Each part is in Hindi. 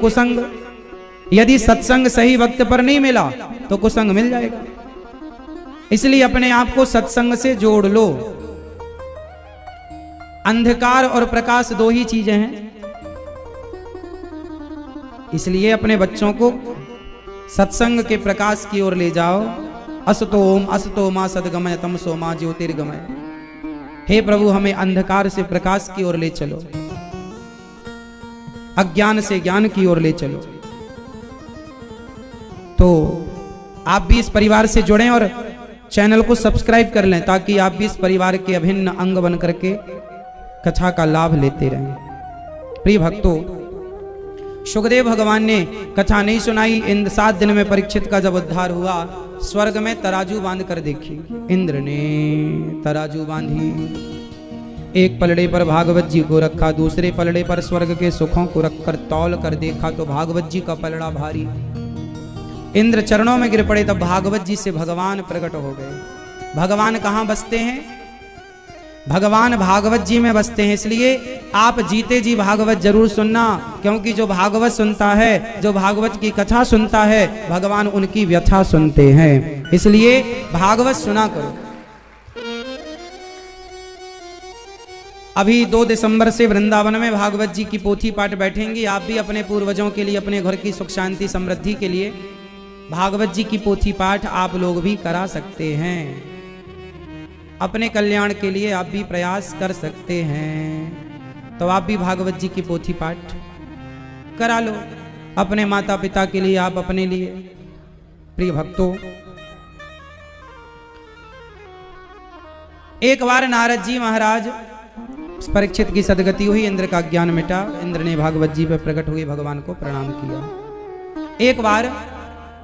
कुसंग। यदि सत्संग सही वक्त पर नहीं मिला तो कुसंग मिल जाएगा। इसलिए अपने आप को सत्संग से जोड़ लो। अंधकार और प्रकाश दो ही चीजें हैं, इसलिए अपने बच्चों को सत्संग के प्रकाश की ओर ले जाओ। असतो मा सद्गमय तमसो मा ज्योतिर्गमय। हे प्रभु, हमें अंधकार से प्रकाश की ओर ले चलो, अज्ञान से ज्ञान की ओर ले चलो। तो आप भी इस परिवार से जुड़ें और चैनल को सब्सक्राइब कर लें, ताकि आप भी इस परिवार के अभिन्न अंग बन करके कथा का लाभ लेते रहें। प्रिय भक्तों, सुखदेव भगवान ने कथा नहीं सुनाई। इन 7 दिन में परीक्षित का जब उद्धार हुआ, स्वर्ग में तराजू बांध कर देखी। इंद्र ने तराजू बांधी, एक पलड़े पर भागवत जी को रखा, दूसरे पलड़े पर स्वर्ग के सुखों को रखकर तौल कर देखा तो भागवत जी का पलड़ा भारी। इंद्र चरणों में गिर पड़े, तब भागवत जी से भगवान प्रकट हो गए। भगवान कहाँ बसते हैं? भगवान भागवत जी में बसते हैं। इसलिए आप जीते जी भागवत जरूर सुनना, क्योंकि जो भागवत सुनता है, जो भागवत की कथा सुनता है, भगवान उनकी व्यथा सुनते हैं। इसलिए भागवत सुना करो। अभी 2 दिसंबर से वृंदावन में भागवत जी की पोथी पाठ बैठेंगी। आप भी अपने पूर्वजों के लिए, अपने घर की सुख शांति समृद्धि के लिए भागवत जी की पोथी पाठ आप लोग भी करा सकते हैं। अपने कल्याण के लिए आप भी प्रयास कर सकते हैं। तो आप भी भागवत जी की पोथी पाठ करा लो, अपने माता पिता के लिए, आप अपने लिए। प्रिय भक्तों, एक बार नारद जी महाराज, परीक्षित की सदगति हुई, इंद्र का ज्ञान मिटा। इंद्र ने भागवत जी पर प्रकट हुए भगवान को प्रणाम किया। एक बार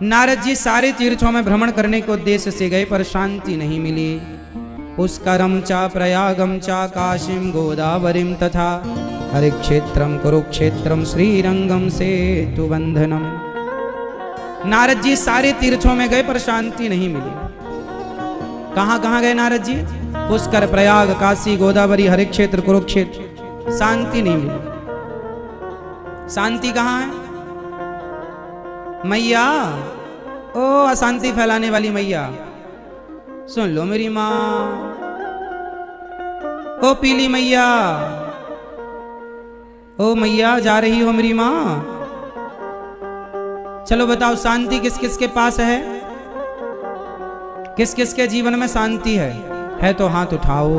नारद जी सारे तीर्थों में भ्रमण करने के उद्देश्य से गए, पर शांति नहीं मिली। पुष्करम चा प्रयागम चा काशीम गोदावरीम तथा हरिक्षेत्रम कुरुक्षेत्रम श्रीरंगम सेतु बंधनम। नारद जी सारे तीर्थों में गए पर शांति नहीं मिली। कहां कहां गए नारद जी? पुष्कर, प्रयाग, काशी, गोदावरी, हरिक्षेत्र, कुरुक्षेत्र। शांति नहीं मिली। शांति कहां है? मैया, ओ अशांति फैलाने वाली मैया, सुन लो मेरी माँ। ओ पीली मैया, ओ मैया जा रही हो मेरी माँ, चलो बताओ शांति किस किस के पास है? किस किस के जीवन में शांति है तो हाथ उठाओ।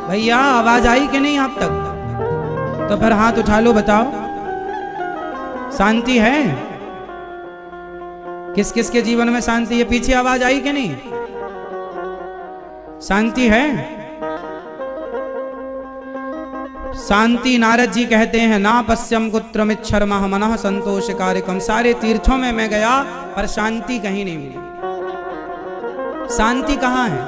भैया आवाज आई कि नहीं आप तक? तो फिर हाथ उठा लो, बताओ शांति है? किस किस के जीवन में शांति है? पीछे आवाज आई कि नहीं? शांति है? शांति नारद जी कहते हैं, ना पश्यम कुत्रमिच्छर्मः मनः संतोष कार्यकम। सारे तीर्थों में मैं गया पर शांति कहीं नहीं मिली। शांति कहां है?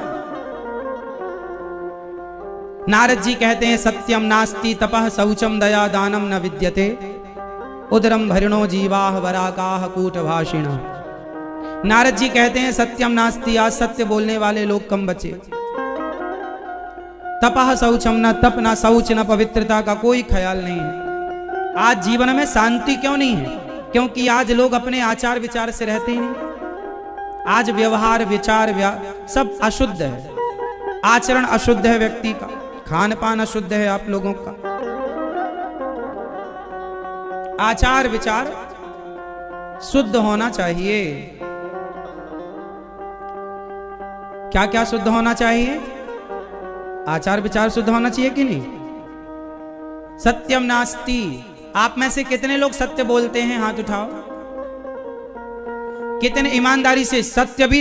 नारद जी कहते हैं, सत्यम नास्ति तपः शौचम दया दानम न विद्यते उदरम भरिणो जीवाह वराकाह कूटभाषिणः। नारद जी कहते हैं, सत्यम नास्ति, आज सत्य बोलने वाले लोग कम बचे। तपः शौचम, न तप, न शौच, न पवित्रता का कोई ख्याल नहीं है। आज जीवन में शांति क्यों नहीं है? क्योंकि आज लोग अपने आचार विचार से रहते ही नहीं। आज व्यवहार विचार सब अशुद्ध है। आचरण अशुद्ध है व्यक्ति का, खान पान अशुद्ध है आप लोगों का। आचार विचार शुद्ध होना चाहिए। क्या क्या शुद्ध होना चाहिए? आचार विचार शुद्ध होना चाहिए कि नहीं? सत्यम नास्ति, आप में से कितने लोग सत्य बोलते हैं? हाथ उठाओ। कितने ईमानदारी से? सत्य भी,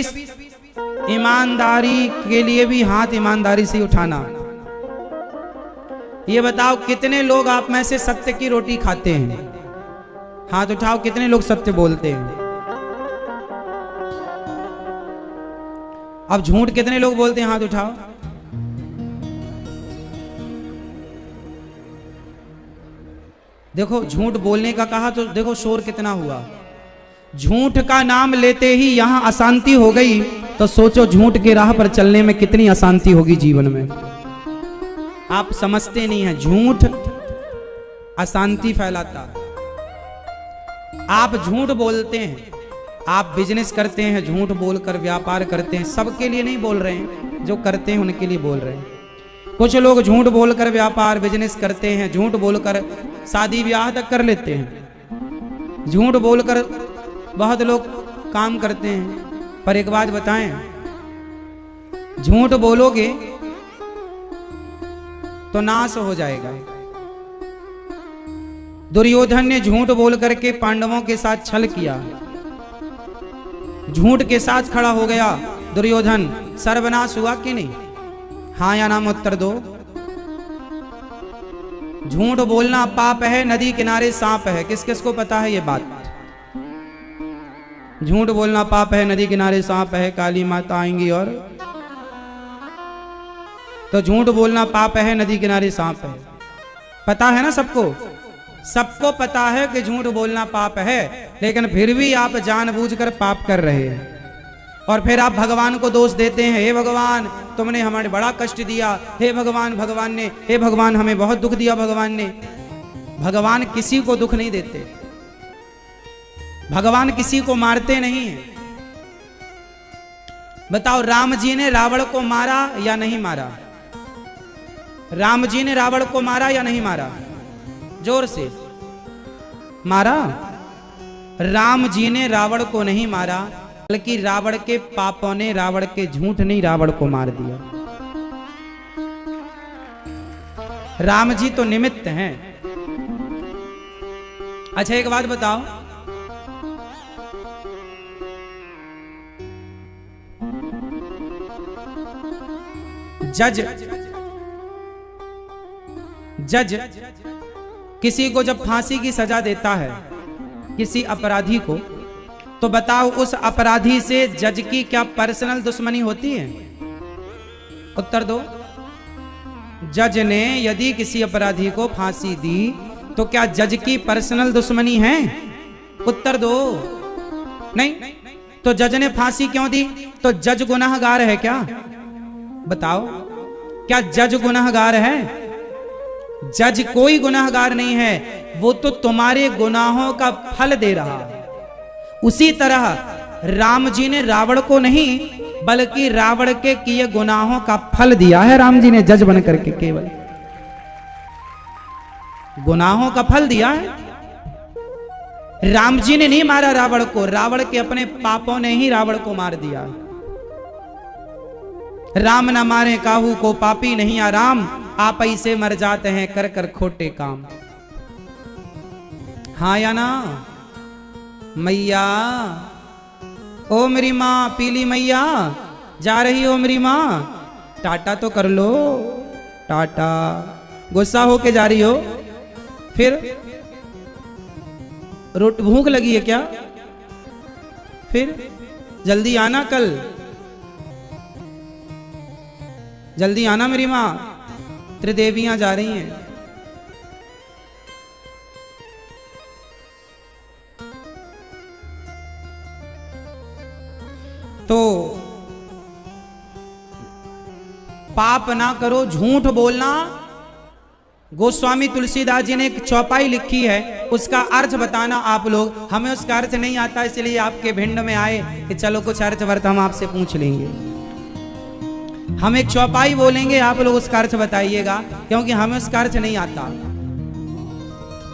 ईमानदारी के लिए भी हाथ ईमानदारी से उठाना। ये बताओ कितने लोग आप में से सत्य की रोटी खाते हैं? हाथ उठाओ। कितने लोग सत्य बोलते हैं? अब झूठ कितने लोग बोलते हैं? हाथ उठाओ। देखो झूठ बोलने का कहा तो देखो शोर कितना हुआ। झूठ का नाम लेते ही यहां अशांति हो गई, तो सोचो झूठ के राह पर चलने में कितनी अशांति होगी जीवन में। आप समझते नहीं हैं, झूठ अशांति फैलाता। आप झूठ बोलते हैं, आप बिजनेस करते हैं, झूठ बोलकर व्यापार करते हैं, सबके लिए नहीं बोल रहे हैं, जो करते हैं उनके लिए बोल रहे हैं। कुछ लोग झूठ बोलकर व्यापार बिजनेस करते हैं, झूठ बोलकर शादी ब्याह तक कर लेते हैं, झूठ बोलकर बहुत लोग काम करते हैं। पर एक बात बताएं, झूठ बोलोगे तो नाश हो जाएगा। दुर्योधन ने झूठ बोल करके पांडवों के साथ छल किया, झूठ के साथ खड़ा हो गया दुर्योधन, सर्वनाश हुआ कि नहीं? हाँ या नाम उत्तर दो। झूठ बोलना पाप है, नदी किनारे सांप है। किस किस को पता है ये बात? झूठ बोलना पाप है, नदी किनारे सांप है, काली माता आएंगी। और तो झूठ बोलना पाप है, नदी किनारे सांप है, पता है ना सबको? सबको पता है कि झूठ बोलना पाप है, लेकिन फिर भी आप जानबूझकर पाप कर रहे हैं। और फिर आप भगवान को दोष देते हैं, हे भगवान तुमने हमारे बड़ा कष्ट दिया, हे भगवान हे भगवान हमें बहुत दुख दिया भगवान ने। भगवान किसी को दुख नहीं देते, भगवान किसी को मारते नहीं है। बताओ, राम जी ने रावण को मारा या नहीं मारा? राम जी ने रावण को मारा या नहीं मारा? जोर से मारा। राम जी ने रावण को नहीं मारा, बल्कि रावण के पापों ने, रावण के झूठ ने रावण को मार दिया। राम जी तो निमित्त हैं। अच्छा एक बात बताओ, जज किसी को जब फांसी की सजा देता है किसी अपराधी को, तो बताओ उस अपराधी से जज की क्या पर्सनल दुश्मनी होती है? उत्तर दो। जज ने यदि किसी अपराधी को फांसी दी तो क्या जज की पर्सनल दुश्मनी है? उत्तर दो। नहीं। तो जज ने फांसी क्यों दी? तो जज गुनाहगार है क्या? बताओ, क्या जज गुनाहगार है? जज कोई गुनाहगार नहीं है, वो तो तुम्हारे गुनाहों का फल दे रहा है। उसी तरह राम जी ने रावण को नहीं, बल्कि रावण के किए गुनाहों का फल दिया है राम जी ने, जज बन करके केवल गुनाहों का फल दिया है। राम जी ने नहीं मारा रावण को, रावण के अपने पापों ने ही रावण को मार दिया। राम न मारे काहू को पापी नहीं आराम, आप ऐसे मर जाते हैं कर कर खोटे काम। हाँ या ना? मैया, ओ मेरी माँ पीली मैया, जा रही हो मेरी माँ, टाटा तो कर लो, टाटा। गुस्सा होके जा रही हो? फिर भूख लगी है क्या? फिर जल्दी आना, कल जल्दी आना मेरी माँ, त्रिदेवियां जा रही हैं। तो पाप ना करो, झूठ बोलना। गोस्वामी तुलसीदास जी ने एक चौपाई लिखी है, उसका अर्थ बताना आप लोग। हमें उसका अर्थ नहीं आता, इसलिए आपके भिंड में आए कि चलो कुछ अर्थ वर्थ हम आपसे पूछ लेंगे। हम एक चौपाई बोलेंगे, आप लोग उसका अर्थ बताइएगा, क्योंकि हमें उसका अर्थ नहीं आता।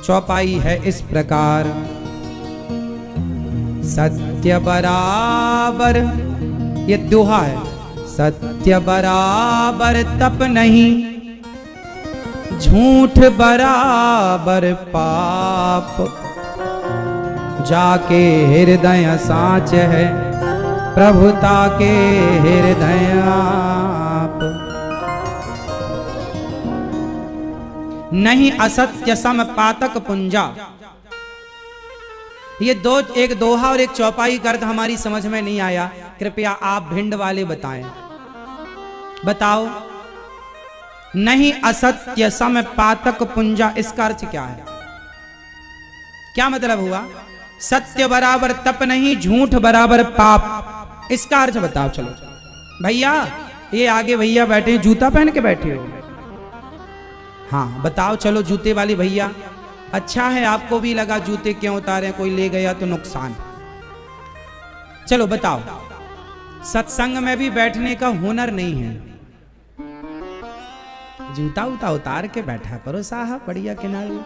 चौपाई है इस प्रकार, सत्य बराबर, ये दोहा है, सत्य बराबर तप नहीं, झूठ बराबर पाप, जाके हृदय साच है, प्रभुता के हृदय आप। नहीं असत्य सम पातक पुंजा। ये एक दोहा और एक चौपाई का अर्थ हमारी समझ में नहीं आया, कृपया आप भिंड वाले बताएं। बताओ, नहीं असत्य सम पातक पुंजा, इसका अर्थ क्या है? क्या मतलब हुआ? सत्य बराबर तप नहीं, झूठ बराबर पाप, इसका अर्थ बताओ। चलो भैया, ये आगे भैया बैठे हैं, जूता पहन के बैठे हो। हाँ बताओ, चलो जूते वाली भैया, अच्छा है आपको भी लगा जूते क्यों उतारे, कोई ले गया तो नुकसान। चलो बताओ, सत्संग में भी बैठने का हुनर नहीं है। जूता उता उतार के बैठा करो साहब, बढ़िया किनारे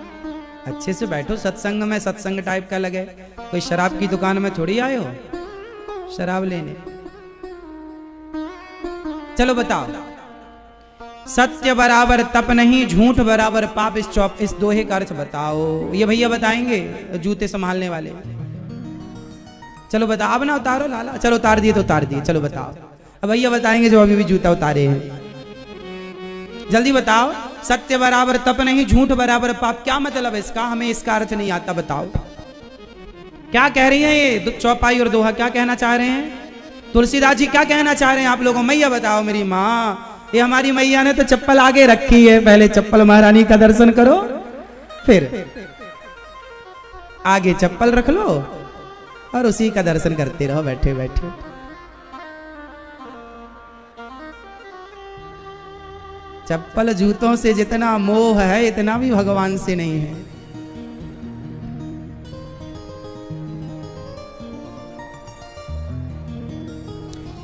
अच्छे से बैठो सत्संग में। सत्संग टाइप का लगे, कोई शराब की दुकान में थोड़ी आए हो शराब लेने। चलो बताओ, सत्य बराबर तप नहीं, झूठ बराबर पाप, इस दोहे का अर्थ बताओ। ये भैया बताएंगे जूते संभालने वाले। चलो बताओ, अब ना उतारो लाला, चलो उतार दिए तो उतार दिए, चलो बताओ। अब भैया बताएंगे जो अभी भी जूता उतारे हैं, जल्दी बताओ। सत्य बराबर तप नहीं, झूठ बराबर पाप, क्या मतलब इसका? हमें इसका अर्थ नहीं आता, बताओ क्या कह रही है ये चौपाई और दोहा, क्या कहना चाह रहे हैं? तुलसीदास जी क्या कहना चाह रहे हैं आप लोगों? मैया बताओ मेरी माँ, ये हमारी मैया ने तो चप्पल आगे रखी है, पहले चप्पल महारानी का दर्शन करो, फिर आगे चप्पल रख लो और उसी का दर्शन करते रहो बैठे बैठे। चप्पल जूतों से जितना मोह है इतना भी भगवान से नहीं है।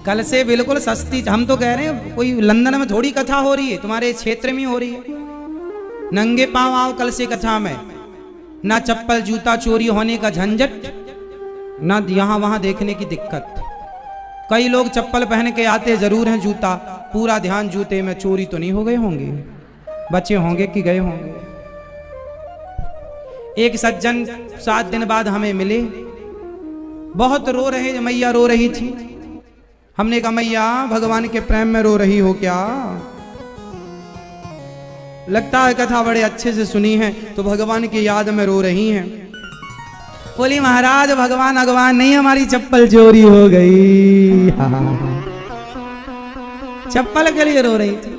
कल से बिल्कुल सस्ती, हम तो कह रहे हैं कोई लंदन में थोड़ी कथा हो रही है, तुम्हारे क्षेत्र में हो रही है। नंगे पांव आओ कल से कथा में, ना चप्पल जूता चोरी होने का झंझट, ना यहां वहां देखने की दिक्कत। कई लोग चप्पल पहन के आते जरूर हैं, जूता पूरा ध्यान जूते में, चोरी तो नहीं हो गए होंगे, बचे होंगे कि गए होंगे। एक सज्जन 7 दिन बाद हमें मिले, बहुत रो रहे, मैया रो रही थी। हमने कहा मैया भगवान के प्रेम में रो रही हो क्या? लगता है कथा बड़े अच्छे से सुनी है तो भगवान की याद में रो रही हैं। बोली महाराज भगवान भगवान नहीं, हमारी चप्पल चोरी हो गई। चप्पल के लिए रो रही थी।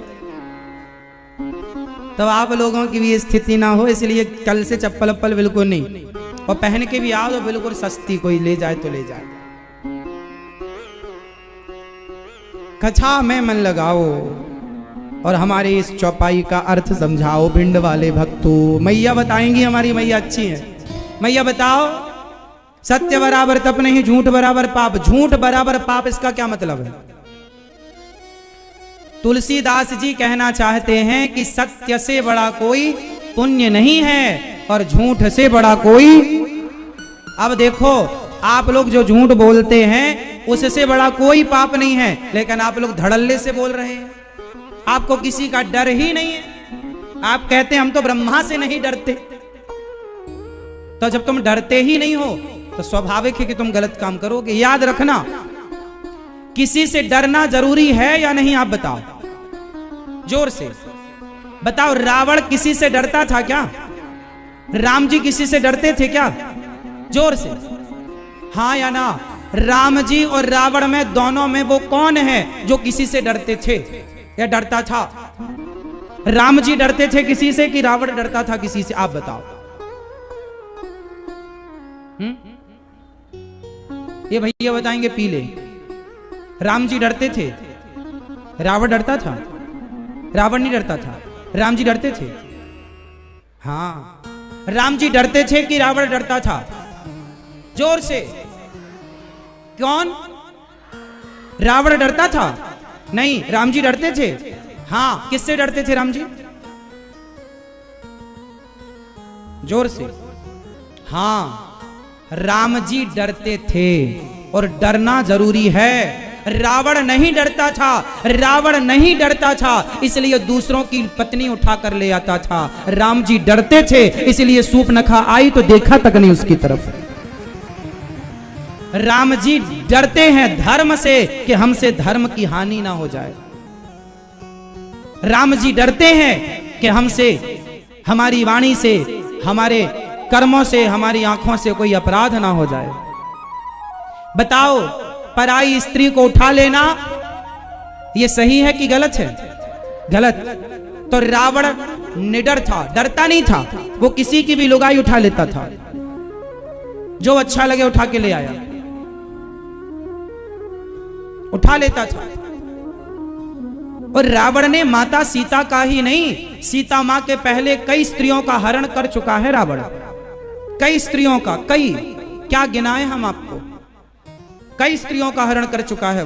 तो आप लोगों की भी स्थिति ना हो इसलिए कल से चप्पल अप्पल बिल्कुल नहीं, और पहन के भी आओ तो बिल्कुल सस्ती, कोई ले जाए तो ले जाए। कथा में मन लगाओ और हमारे इस चौपाई का अर्थ समझाओ भिंड वाले भक्तों। मैया बताएंगी, हमारी मैया अच्छी है। मैया बताओ, सत्य बराबर तप नहीं, झूठ बराबर पाप, झूठ बराबर पाप, इसका क्या मतलब है? तुलसीदास जी कहना चाहते हैं कि सत्य से बड़ा कोई पुण्य नहीं है और झूठ से बड़ा कोई। अब देखो आप लोग जो झूठ बोलते हैं उससे बड़ा कोई पाप नहीं है, लेकिन आप लोग धड़ल्ले से बोल रहे हैं, आपको किसी का डर ही नहीं है। आप कहते हैं हम तो ब्रह्मा से नहीं डरते। तो जब तुम डरते ही नहीं हो तो स्वाभाविक है कि तुम गलत काम करोगे। याद रखना, किसी से डरना जरूरी है या नहीं? आप बताओ, जोर से बताओ। रावण किसी से डरता था क्या? राम जी किसी से डरते थे क्या? जोर से हाँ या ना? राम जी और रावण में, दोनों में वो कौन है जो किसी से डरते थे या डरता था? राम जी डरते थे किसी से कि रावण डरता था किसी से? आप बताओ। ये भैया बताएंगे पीले। राम जी डरते थे, रावण डरता था? रावण नहीं डरता था, राम जी डरते थे। हाँ, राम जी डरते थे कि रावण डरता था? जोर से। कौन? रावण डरता था? नहीं, राम जी डरते थे। हाँ, किससे डरते थे राम जी? जोर से। हाँ, राम जी डरते थे और डरना जरूरी है। रावण नहीं डरता था, रावण नहीं डरता था इसलिए दूसरों की पत्नी उठा कर ले आता था। राम जी डरते थे इसलिए सूर्पनखा आई तो देखा तक नहीं उसकी तरफ। राम जी डरते हैं धर्म से कि हमसे धर्म की हानि ना हो जाए। राम जी डरते हैं कि हमसे, हमारी वाणी से, हमारे कर्मों से, हमारी आंखों से कोई अपराध ना हो जाए। बताओ, पराई स्त्री को उठा लेना ये सही है कि गलत है? गलत। तो रावण निडर था, डरता नहीं था, वो किसी की भी लुगाई उठा लेता था, जो अच्छा लगे उठा के ले आया, उठा लेता था। और रावण ने माता सीता का ही नहीं, सीता मां के पहले कई स्त्रियों का हरण कर चुका है रावण। कई स्त्रियों का, कई क्या गिनाए हम आपको, कई स्त्रियों का हरण कर चुका है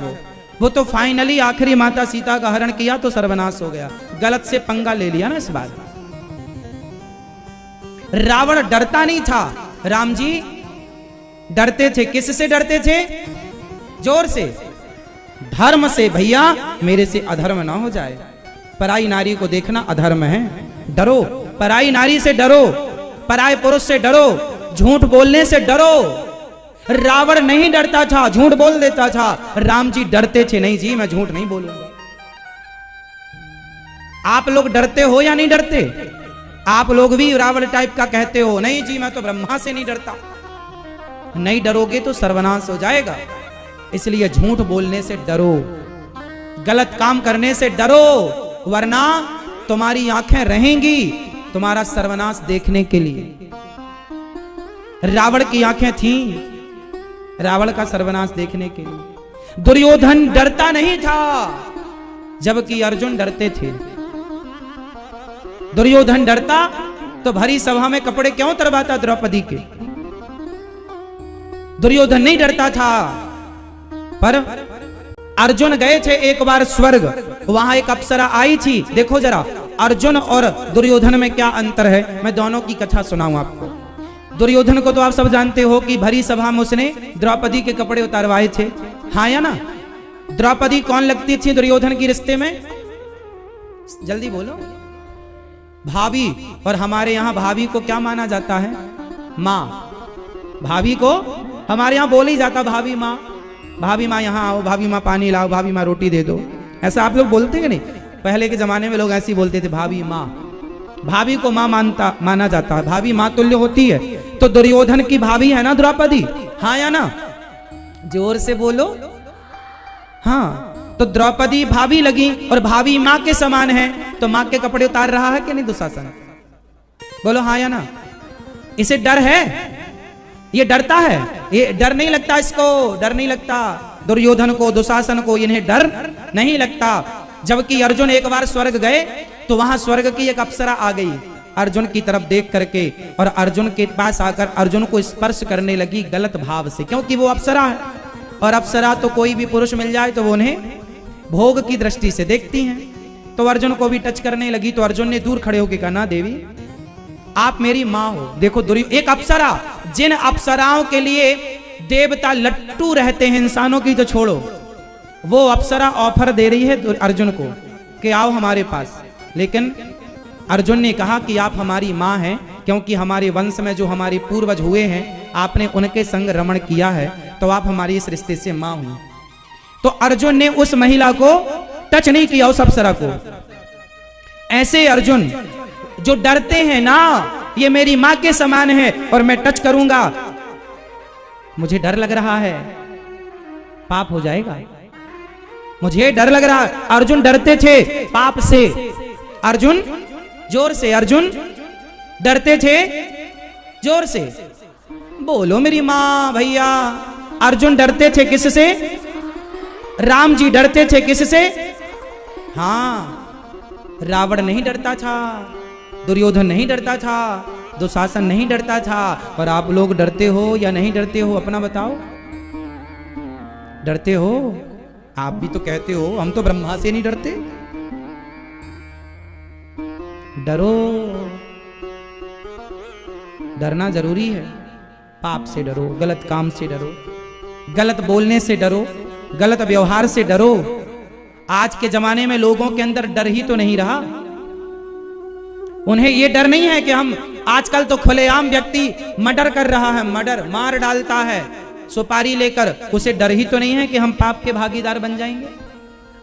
वो तो फाइनली आखिरी माता सीता का हरण किया तो सर्वनाश हो गया। गलत से पंगा ले लिया ना इस बार। रावण डरता नहीं था, राम जी डरते थे। किससे डरते थे? जोर से, धर्म से। भैया मेरे से अधर्म ना हो जाए, पराई नारी को देखना अधर्म है, डरो। पराई नारी से डरो, पराये पुरुष से डरो, झूठ बोलने से डरो। रावण नहीं डरता था, झूठ बोल देता था। राम जी डरते थे, नहीं जी मैं झूठ नहीं बोलूंगा। आप लोग डरते हो या नहीं डरते? आप लोग भी रावण टाइप का कहते हो, नहीं जी मैं तो ब्रह्मा से नहीं डरता। नहीं डरोगे तो सर्वनाश हो जाएगा। इसलिए झूठ बोलने से डरो, गलत काम करने से डरो, वरना तुम्हारी आंखें रहेंगी तुम्हारा सर्वनाश देखने के लिए। रावण की आंखें थीं रावण का सर्वनाश देखने के लिए। दुर्योधन डरता नहीं था, जबकि अर्जुन डरते थे। दुर्योधन डरता तो भरी सभा में कपड़े क्यों उतरवाता द्रौपदी के? दुर्योधन नहीं डरता था। पर अर्जुन गए थे एक बार स्वर्ग, वहां एक अप्सरा आई थी। देखो जरा अर्जुन और दुर्योधन में क्या अंतर है, मैं दोनों की कथा सुनाऊं आपको। दुर्योधन को तो आप सब जानते हो कि भरी सभा में उसने द्रौपदी के कपड़े उतारवाए थे, हाँ या ना? द्रौपदी कौन लगती थी दुर्योधन की रिश्ते में? जल्दी बोलो। भाभी। और हमारे यहां भाभी को क्या माना जाता है? माँ। भाभी को हमारे यहां बोल ही जाता भाभी माँ। भाभी माँ यहाँ आओ, भाभी माँ पानी लाओ, भाभी माँ रोटी दे दो। ऐसा आप लोग बोलते हैं नहीं? पहले के जमाने में लोग ऐसे ही बोलते थे, भाभी माँ। भाभी को माँ माना जाता है, भाभी माँ तुल्य होती है। तो दुर्योधन की भाभी है ना द्रौपदी, हाँ या ना? जोर से बोलो। हाँ, तो द्रौपदी भाभी लगी और भाभी माँ के समान है, तो माँ के कपड़े उतार रहा है कि नहीं दुशासन? बोलो हाँ या ना? इसे डर है? ये डरता है? ये डर नहीं लगता इसको, डर नहीं लगता दुर्योधन को, दुशासन को, इन्हें डर नहीं लगता। जबकि अर्जुन एक बार स्वर्ग गए तो वहां स्वर्ग की एक अप्सरा आ गई अर्जुन की तरफ देख करके, और अर्जुन के पास आकर अर्जुन को स्पर्श करने लगी गलत भाव से, क्योंकि वो अप्सरा है। और अप्सरा तो कोई भी पुरुष मिल जाए तो वो उन्हें भोग की दृष्टि से देखती हैं। तो अर्जुन को भी टच करने लगी, तो अर्जुन ने दूर खड़े होकर कहा, ना देवी आप मेरी माँ हो। देखो एक अप्सरा, जिन अप्सराओं के लिए देवता लट्टू रहते हैं, इंसानों की तो छोड़ो, वो अप्सरा ऑफर दे रही है अर्जुन को कि आओ हमारे पास। लेकिन अर्जुन ने कहा कि आप हमारी माँ हैं, क्योंकि हमारे वंश में जो हमारे पूर्वज हुए हैं आपने उनके संग रमण किया है, तो आप हमारी इस रिश्ते से माँ हुई। तो अर्जुन ने उस महिला को टच नहीं किया, उस अप्सरा को। ऐसे अर्जुन जो डरते हैं ना, ये मेरी माँ के समान है और मैं टच करूंगा, मुझे डर लग रहा है, पाप हो जाएगा, मुझे डर लग रहा है। अर्जुन डरते थे पाप से। अर्जुन जोर से, अर्जुन डरते थे जोर से बोलो मेरी माँ भैया। अर्जुन डरते थे किससे? राम जी डरते थे किससे? हाँ, रावण नहीं डरता था, दुर्योधन नहीं डरता था, दुशासन नहीं डरता था। और आप लोग डरते हो या नहीं डरते हो, अपना बताओ। डरते हो? आप भी तो कहते हो हम तो ब्रह्मा से नहीं डरते। डरो, डरना जरूरी है। पाप से डरो, गलत काम से डरो, गलत बोलने से डरो, गलत व्यवहार से डरो। आज के जमाने में लोगों के अंदर डर ही तो नहीं रहा। उन्हें यह डर नहीं है कि हम, आजकल तो खुलेआम व्यक्ति मर्डर कर रहा है, मर्डर मार डालता है सुपारी लेकर, उसे डर ही तो नहीं है कि हम पाप के भागीदार बन जाएंगे।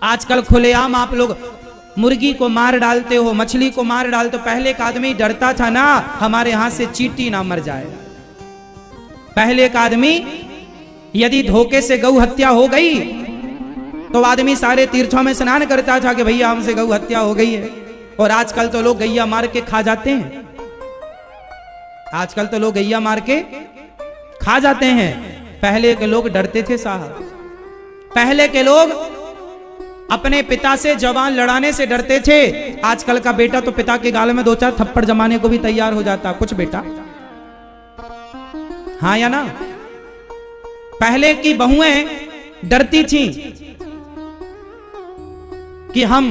आजकल खुलेआम आप लोग मुर्गी को मार डालते हो, मछली को मार डालते हो। पहले का आदमी डरता था ना हमारे हाथ से चींटी ना मर जाए। पहले का आदमी यदि धोखे से गौ हत्या हो गई तो आदमी सारे तीर्थों में स्नान करता था कि भैया हमसे गौ हत्या हो गई है। और आजकल तो लोग गैया मार के खा जाते हैं। आजकल तो लोग गैया मार के खा जाते हैं। पहले के लोग डरते थे साहब। पहले के लोग अपने पिता से जवान लड़ाने से डरते थे। आजकल का बेटा तो पिता के गाल में 2-4 थप्पड़ जमाने को भी तैयार हो जाता। कुछ बेटा, हाँ या ना? पहले की बहुएं डरती थी कि हम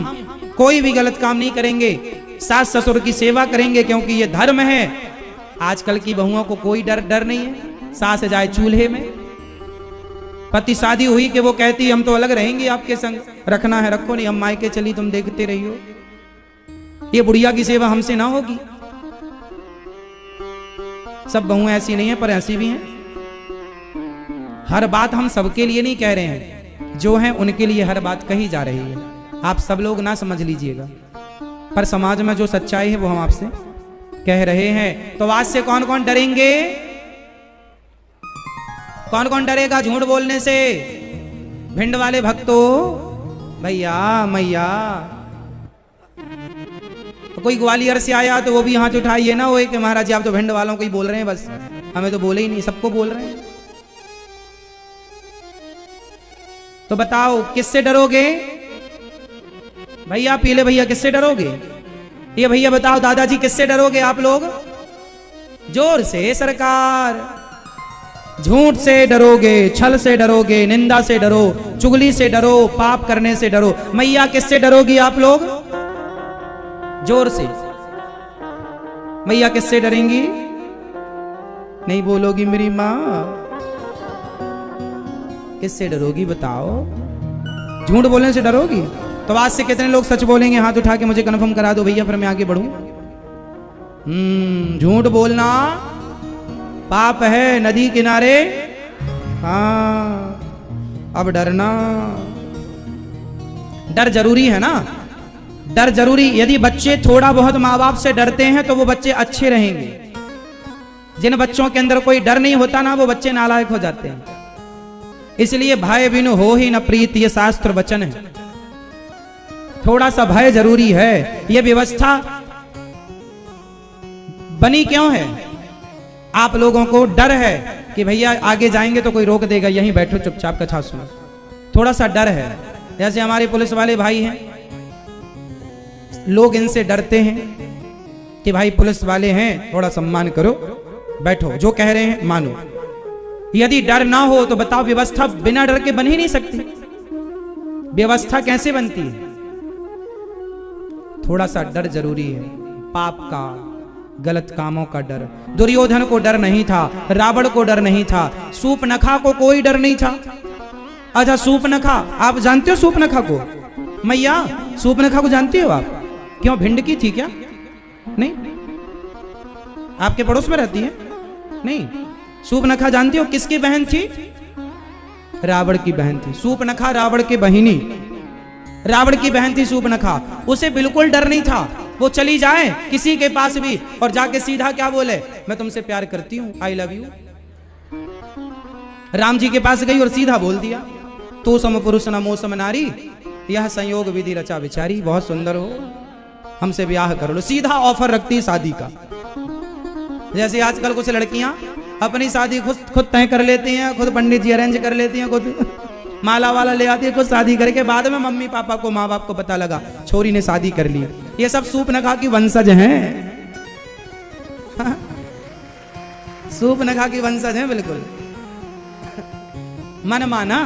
कोई भी गलत काम नहीं करेंगे, सास ससुर की सेवा करेंगे क्योंकि ये धर्म है। आजकल की बहुओं को कोई डर नहीं है। सास जाए चूल्हे में, पति शादी हुई कि वो कहती हम तो अलग रहेंगे आपके संग, रखना है रखो, नहीं हम मायके चली तुम देखते रहियो। ये बुढ़िया की सेवा हमसे ना होगी। सब बहुएं ऐसी नहीं है, पर ऐसी भी हैं। हर बात हम सबके लिए नहीं कह रहे हैं, जो है उनके लिए हर बात कही जा रही है। आप सब लोग ना समझ लीजिएगा, पर समाज में जो सच्चाई है वो हम आपसे कह रहे हैं। तो आज से कौन कौन डरेंगे? कौन कौन डरेगा झूठ बोलने से? भिंड वाले भक्तों, भैया मैया, कोई ग्वालियर से आया तो वो भी हाथ उठाइए ना, वो कि महाराज जी आप तो भिंड वालों को ही बोल रहे हैं, बस हमें तो बोले ही नहीं, सबको बोल रहे हैं। तो बताओ किससे डरोगे? भैया पीले भैया किससे डरोगे? ये भैया बताओ दादाजी किससे डरोगे आप लोग? जोर से सरकार। झूठ से डरोगे, छल से डरोगे, निंदा से डरो, चुगली से डरो, पाप करने से डरो। मैया किससे डरोगी आप लोग? जोर से। मैया किससे डरेंगी? नहीं बोलोगी मेरी माँ? किससे डरोगी बताओ? झूठ बोलने से डरोगी? तो आज से कितने लोग सच बोलेंगे? हाथ उठा के मुझे कन्फर्म करा दो भैया, फिर मैं आगे बढ़ूं। झूठ बोलना पाप है नदी किनारे। हाँ, अब डरना, डर जरूरी है ना? डर जरूरी। यदि बच्चे थोड़ा बहुत माँ बाप से डरते हैं तो वो बच्चे अच्छे रहेंगे। जिन बच्चों के अंदर कोई डर नहीं होता ना, वो बच्चे नालायक हो जाते हैं। इसलिए भय बिनु हो ही न प्रीत, ये शास्त्र वचन है। थोड़ा सा भय जरूरी है। ये व्यवस्था बनी क्यों है? आप लोगों को डर है कि भैया आगे जाएंगे तो कोई रोक देगा, यहीं बैठो चुपचाप कथा सुनो। थोड़ा सा डर है। जैसे हमारे पुलिस वाले भाई हैं, लोग इनसे डरते हैं कि भाई पुलिस वाले हैं, थोड़ा सम्मान करो, बैठो, जो कह रहे हैं मानो। यदि डर ना हो तो बताओ व्यवस्था बिना डर के बन ही नहीं सकती। व्यवस्था कैसे बनती है? थोड़ा सा डर जरूरी है। पाप का, गलत कामों का डर। दुर्योधन को डर नहीं था, रावण को डर नहीं था, सूपनखा को कोई डर नहीं था। अच्छा सूपनखा, आप जानते हो सूपनखा को? मैया सूपनखा को जानती हो आप? क्यों, भिंड की थी क्या? नहीं? आपके पड़ोस में रहती है? नहीं। सूपनखा जानती हो किसकी बहन थी? रावण की बहन थी। सूपनखा रावण की बहिनी, रावण की बहन थी सूपनखा। उसे बिल्कुल डर नहीं था। वो चली जाए किसी के पास भी और जाके सीधा क्या बोले? मैं तुमसे प्यार करती हूँ, I love you. Ram ji के पास गई और सीधा बोल दिया, तू सम पुरुष न मोसम नारी, यह संयोग विधि रचा विचारी। बहुत सुंदर हो, हमसे ब्याह कर लो। सीधा ऑफर रखती शादी का। जैसे आजकल कुछ लड़कियां अपनी शादी खुद तय कर लेती हैं, खुद पंडित जी अरेंज कर लेती हैं, खुद माला वाला ले आती है, खुद शादी करके बाद में मम्मी पापा को, माँ बाप को पता लगा छोरी ने शादी कर ली। ये सब सूपनखा की वंशज हैं। सूपनखा की वंशज हैं बिल्कुल। मन माना।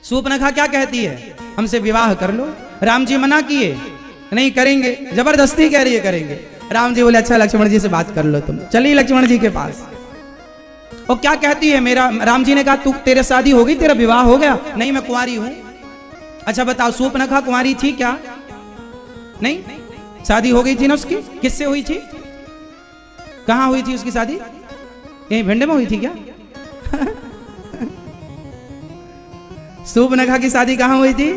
सूपनखा क्या कहती है? हमसे विवाह कर लो। राम जी मना किए, नहीं करेंगे, जबरदस्ती कह रही है करेंगे। राम जी बोले अच्छा लक्ष्मण जी से बात कर लो तुम। चलिए लक्ष्मण जी के पास। और क्या कहती है? मेरा, राम जी ने कहा तू, तेरे शादी हो गई, तेरा विवाह हो गया? नहीं मैं कुंवारी हूं। अच्छा बताओ सूपनखा कुंवारी थी क्या? नहीं, शादी हो गई थी ना उसकी। किससे हुई थी? कहां हुई थी उसकी शादी? यहीं भिंड में हुई थी क्या? सूपनखा की शादी कहां हुई थी?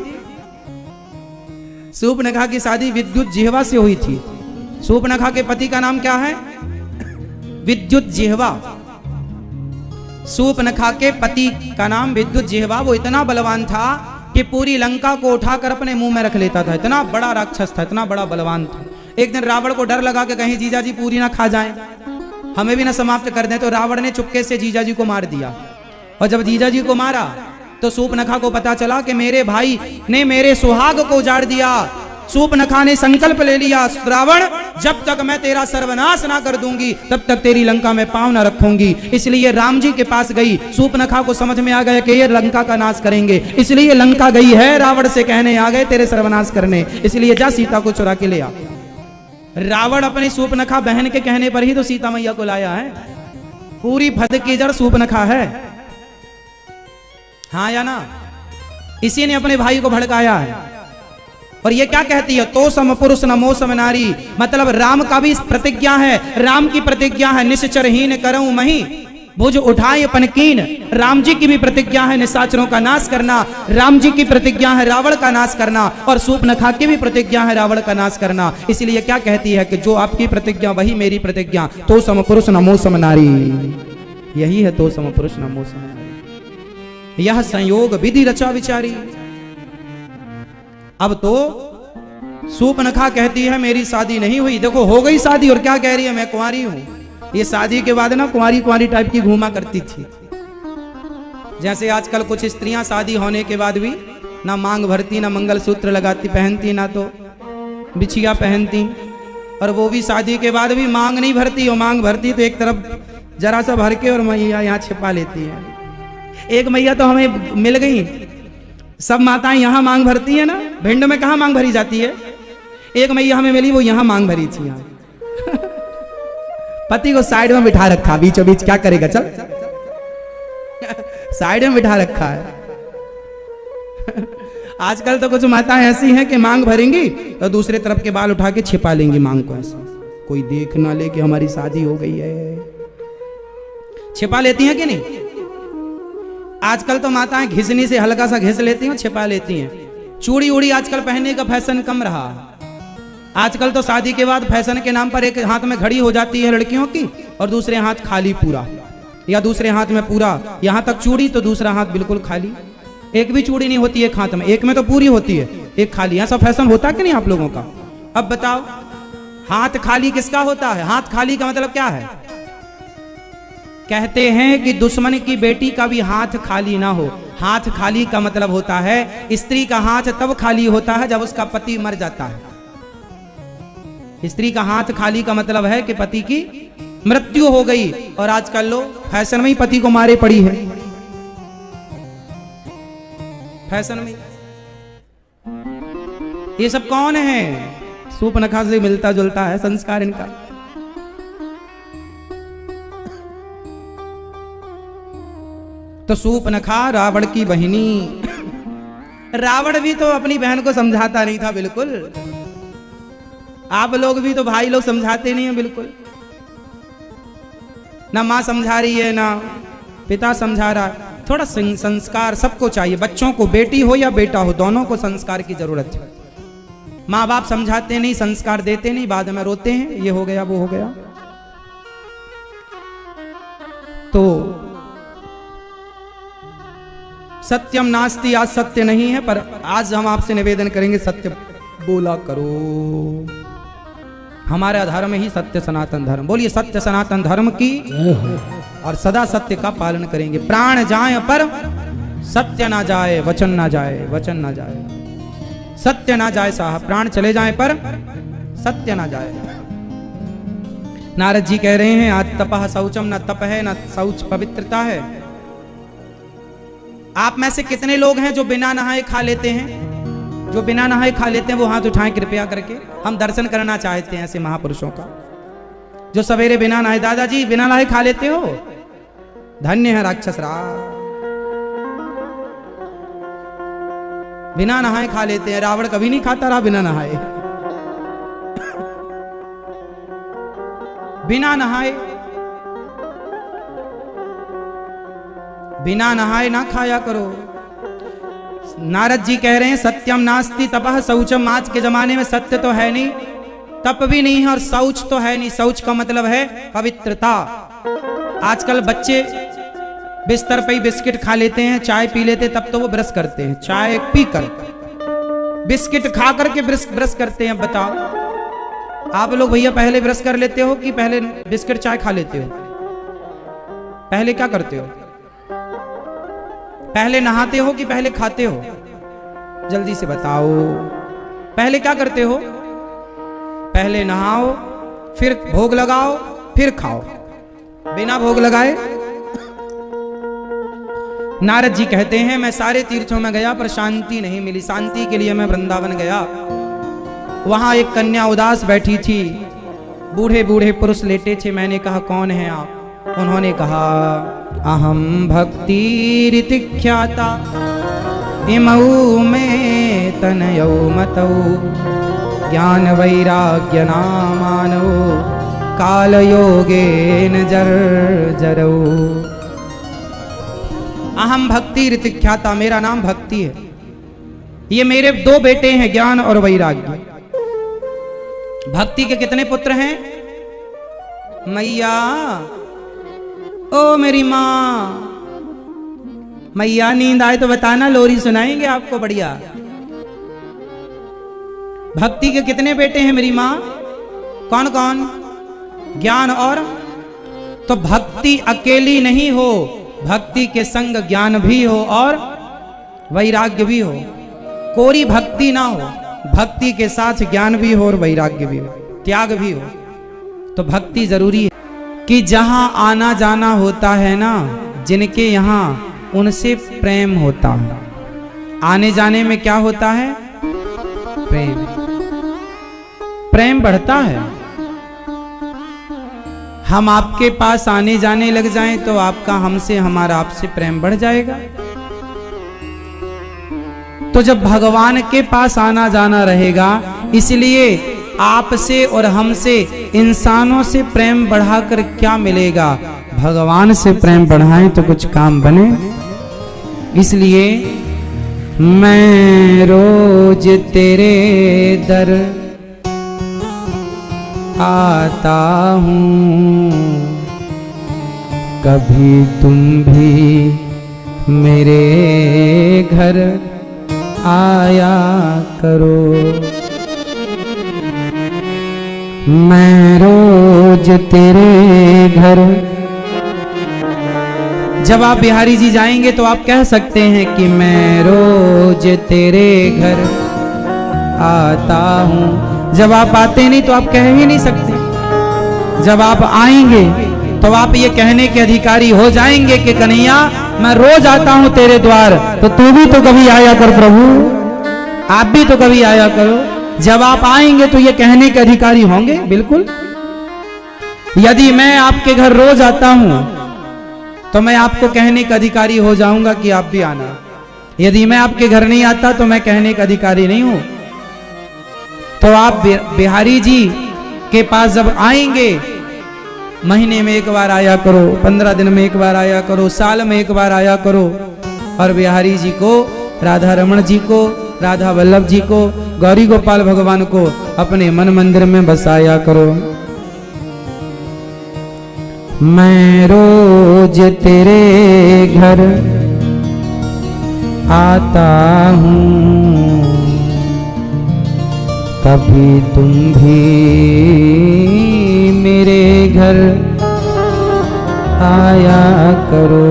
सूपनखा की शादी विद्युत जिह्वा से हुई थी। सूपनखा के पति का नाम क्या है? विद्युत जिह्वा। सूपनखा के पति का नाम विद्युत जिह्वा। वो इतना बलवान था कि पूरी लंका को उठाकर अपने मुंह में रख लेता था। इतना बड़ा राक्षस था, इतना बड़ा बलवान था। एक दिन रावण को डर लगा कि कहीं जीजाजी पूरी ना खा जाएं, हमें भी ना समाप्त कर दें, तो रावण ने चुपके से जीजाजी को मार दिया। और जब जीजाजी को मारा तो सूर्पनखा को पता चला कि मेरे भाई ने मेरे सुहाग को उजाड़ दिया। सूर्पनखा ने संकल्प ले लिया, रावण जब तक मैं तेरा सर्वनाश ना कर दूंगी तब तक तेरी लंका में पांव ना रखूंगी। इसलिए राम जी के पास गई। सूर्पनखा को समझ में आ गया कि ये लंका का नाश करेंगे, इसलिए लंका गई है रावण से कहने आ गए तेरे सर्वनाश करने, इसलिए जा सीता को चुरा के ले आ। रावण अपनी सूर्पनखा बहन के कहने पर ही तो सीता मैया को लाया है। पूरी फद की जड़ सूर्पनखा है, हाँ या ना? इसी ने अपने भाई को भड़काया है। और ये क्या कहती है, तो सम पुरुष नमो सम नारी, मतलब राम का भी प्रतिज्ञा है, राम की प्रतिज्ञा है निश्चरहीन करऊं मही भुज उठाए पनकीन। राम जी की भी प्रतिज्ञा है निशाचरों का नाश करना, राम जी की प्रतिज्ञा है रावण का नाश करना, और सूर्पनखा की भी प्रतिज्ञा है रावण का नाश करना। इसलिए क्या कहती है कि जो आपकी प्रतिज्ञा वही मेरी प्रतिज्ञा, तो सम पुरुष नमो सम नारी, यही है तो सम पुरुष नमो सम नारी, यह संयोग विधि रचा विचारी। अब तो सूर्पनखा कहती है मेरी शादी नहीं हुई, देखो हो गई शादी और क्या कह रही है मैं कुंवारी हूं। ये शादी के बाद ना कुंवारी कुंवारी टाइप की घूमा करती थी। जैसे आजकल कुछ स्त्रियां शादी होने के बाद भी ना मांग भरती, ना मंगलसूत्र लगाती पहनती, ना तो बिछिया पहनती, और वो भी शादी के बाद भी मांग नहीं भरती, और मांग भरती तो एक तरफ जरा सा भर के और मैया यहाँ छिपा लेती है। एक मैया तो हमें मिल गई, सब माताएं यहाँ मांग भरती है ना, भिंड में कहाँ मांग भरी जाती है। एक मैया हमें मिली, वो यहाँ मांग भरी थी। यहाँ पति को साइड में बिठा रखा, बीचों बीच क्या करेगा, चल साइड में बिठा रखा है। आजकल तो कुछ माताएं ऐसी हैं कि मांग भरेंगी तो दूसरे तरफ के बाल उठा के छिपा लेंगी मांग को, ऐसा कोई देख ना ले कि हमारी शादी हो गई है। छिपा लेती हैं कि नहीं? आजकल तो माताएं घिसनी से हल्का सा घिस लेती हैं, छिपा लेती हैं। चूड़ी उड़ी आजकल पहनने का फैशन कम रहा। आजकल तो शादी के बाद फैशन के नाम पर एक हाथ में घड़ी हो जाती है लड़कियों की, और दूसरे हाथ खाली पूरा, या दूसरे हाथ में पूरा यहां तक चूड़ी तो दूसरा हाथ बिल्कुल खाली। एक भी चूड़ी नहीं होती एक हाथ में, एक में तो पूरी होती है एक खाली। ऐसा फैशन होता कि नहीं आप लोगों का? अब बताओ हाथ खाली किसका होता है? हाथ खाली का मतलब क्या है? कहते हैं कि दुश्मन की बेटी का भी हाथ खाली ना हो। हाथ खाली का मतलब होता है स्त्री का हाथ तब खाली होता है जब उसका पति मर जाता है। स्त्री का हाथ खाली का मतलब है कि पति की मृत्यु हो गई, और आजकल लोग फैशन में ही पति को मारे पड़ी है, फैशन में। ये सब कौन है? सूर्पनखा से मिलता जुलता है संस्कार इनका। तो सूर्पनखा रावण की बहिनी, रावण भी तो अपनी बहन को समझाता नहीं था बिल्कुल। आप लोग भी तो भाई लोग समझाते नहीं है बिल्कुल, ना माँ समझा रही है ना पिता समझा रहा है। थोड़ा संस्कार सबको चाहिए, बच्चों को, बेटी हो या बेटा हो दोनों को संस्कार की जरूरत है। माँ बाप समझाते नहीं, संस्कार देते नहीं, बाद में रोते हैं ये हो गया वो हो गया। तो सत्यम नास्ति, आज सत्य नहीं है, पर आज हम आपसे निवेदन करेंगे सत्य बोला करो। हमारा धर्म ही सत्य सनातन धर्म। बोलिए सत्य सनातन धर्म की, और सदा सत्य का पालन करेंगे। प्राण जाए पर सत्य ना जाए, वचन ना जाए, वचन ना जाए, सत्य ना जाए साहब। प्राण चले जाए पर सत्य ना जाए। नारद जी कह रहे हैं आज तपह शौचम, न तप है न शौच पवित्रता है। आप में से कितने लोग हैं जो बिना नहाए खा लेते हैं? जो बिना नहाए खा लेते हैं वो हाथ उठाएं कृपया करके। हम दर्शन करना चाहते हैं ऐसे महापुरुषों का जो सवेरे बिना नहाए। दादाजी बिना नहाए खा लेते हो? धन्य है राक्षस राज, बिना नहाए खा लेते हैं। रावण कभी नहीं खाता रहा बिना नहाए। बिना नहाए, बिना नहाए ना खाया करो। नारद जी कह रहे हैं सत्यम नास्ति तपह शौचम। आज के जमाने में सत्य तो है नहीं, तप भी नहीं है, और शौच तो है नहीं। शौच का मतलब है पवित्रता। आजकल बच्चे बिस्तर पे ही बिस्किट खा लेते हैं, चाय पी लेते तब तो वो ब्रश करते हैं। चाय पीकर बिस्किट खा करके ब्रश करते हैं। बताओ आप लोग भैया पहले ब्रश कर लेते हो कि पहले बिस्किट चाय खा लेते हो? पहले क्या करते हो? पहले नहाते हो कि पहले खाते हो? जल्दी से बताओ, पहले क्या करते हो? पहले नहाओ, फिर भोग लगाओ, फिर खाओ। बिना भोग लगाए? नारद जी कहते हैं मैं सारे तीर्थों में गया पर शांति नहीं मिली। शांति के लिए मैं वृंदावन गया, वहां एक कन्या उदास बैठी थी, बूढ़े बूढ़े पुरुष लेटे थे। मैंने कहा कौन है आप? उन्होंने कहा अहम भक्ति रीतिख्याता इमऊ में तनयौ मतौ ज्ञान वैराग्य नामानो काल योगेन जर्जरौ। अहम भक्ति रीतिख्याता, मेरा नाम भक्ति है। ये मेरे दो बेटे हैं, ज्ञान और वैराग्य। भक्ति के कितने पुत्र हैं? मैया, ओ मेरी माँ, मैया नींद आए तो बताना, लोरी सुनाएंगे आपको बढ़िया। भक्ति के कितने बेटे हैं मेरी माँ? कौन कौन? ज्ञान और। तो भक्ति अकेली नहीं हो, भक्ति के संग ज्ञान भी हो और वैराग्य भी हो। कोरी भक्ति ना हो, भक्ति के साथ ज्ञान भी हो और वैराग्य भी हो, त्याग भी हो। तो भक्ति जरूरी है कि जहां आना जाना होता है ना, जिनके यहां, उनसे प्रेम होता है। आने जाने में क्या होता है? प्रेम। प्रेम बढ़ता है। हम आपके पास आने जाने लग जाएं तो आपका हमसे, हमारा आपसे प्रेम बढ़ जाएगा। तो जब भगवान के पास आना जाना रहेगा, इसलिए आपसे और हमसे, इंसानों से प्रेम बढ़ाकर क्या मिलेगा? भगवान से प्रेम बढ़ाएं तो कुछ काम बने। इसलिए मैं रोज तेरे दर आता हूँ, कभी तुम भी मेरे घर आया करो। मैं रोज तेरे घर। जब आप बिहारी जी जाएंगे तो आप कह सकते हैं कि मैं रोज तेरे घर आता हूँ। जब आप आते नहीं तो आप कह ही नहीं सकते। जब आप आएंगे तो आप ये कहने के अधिकारी हो जाएंगे कि कन्हैया मैं रोज आता हूँ तेरे द्वार, तो तू भी तो कभी आया कर प्रभु, आप भी तो कभी आया करो। जब आप आएंगे तो ये कहने के अधिकारी होंगे, बिल्कुल। यदि मैं आपके घर रोज आता हूं तो मैं आपको कहने का अधिकारी हो जाऊंगा कि आप भी आना। यदि मैं आपके घर नहीं आता तो मैं कहने का अधिकारी नहीं हूं। तो आप बिहारी जी के पास जब आएंगे, महीने में एक बार आया करो, 15 दिन में एक बार आया करो, साल में एक बार आया करो। और बिहारी जी को, राधा रमण जी को, राधा वल्लभ जी को, गौरी गोपाल भगवान को अपने मन मंदिर में बसाया करो। मैं रोज तेरे घर आता हूँ, कभी तुम भी मेरे घर आया करो।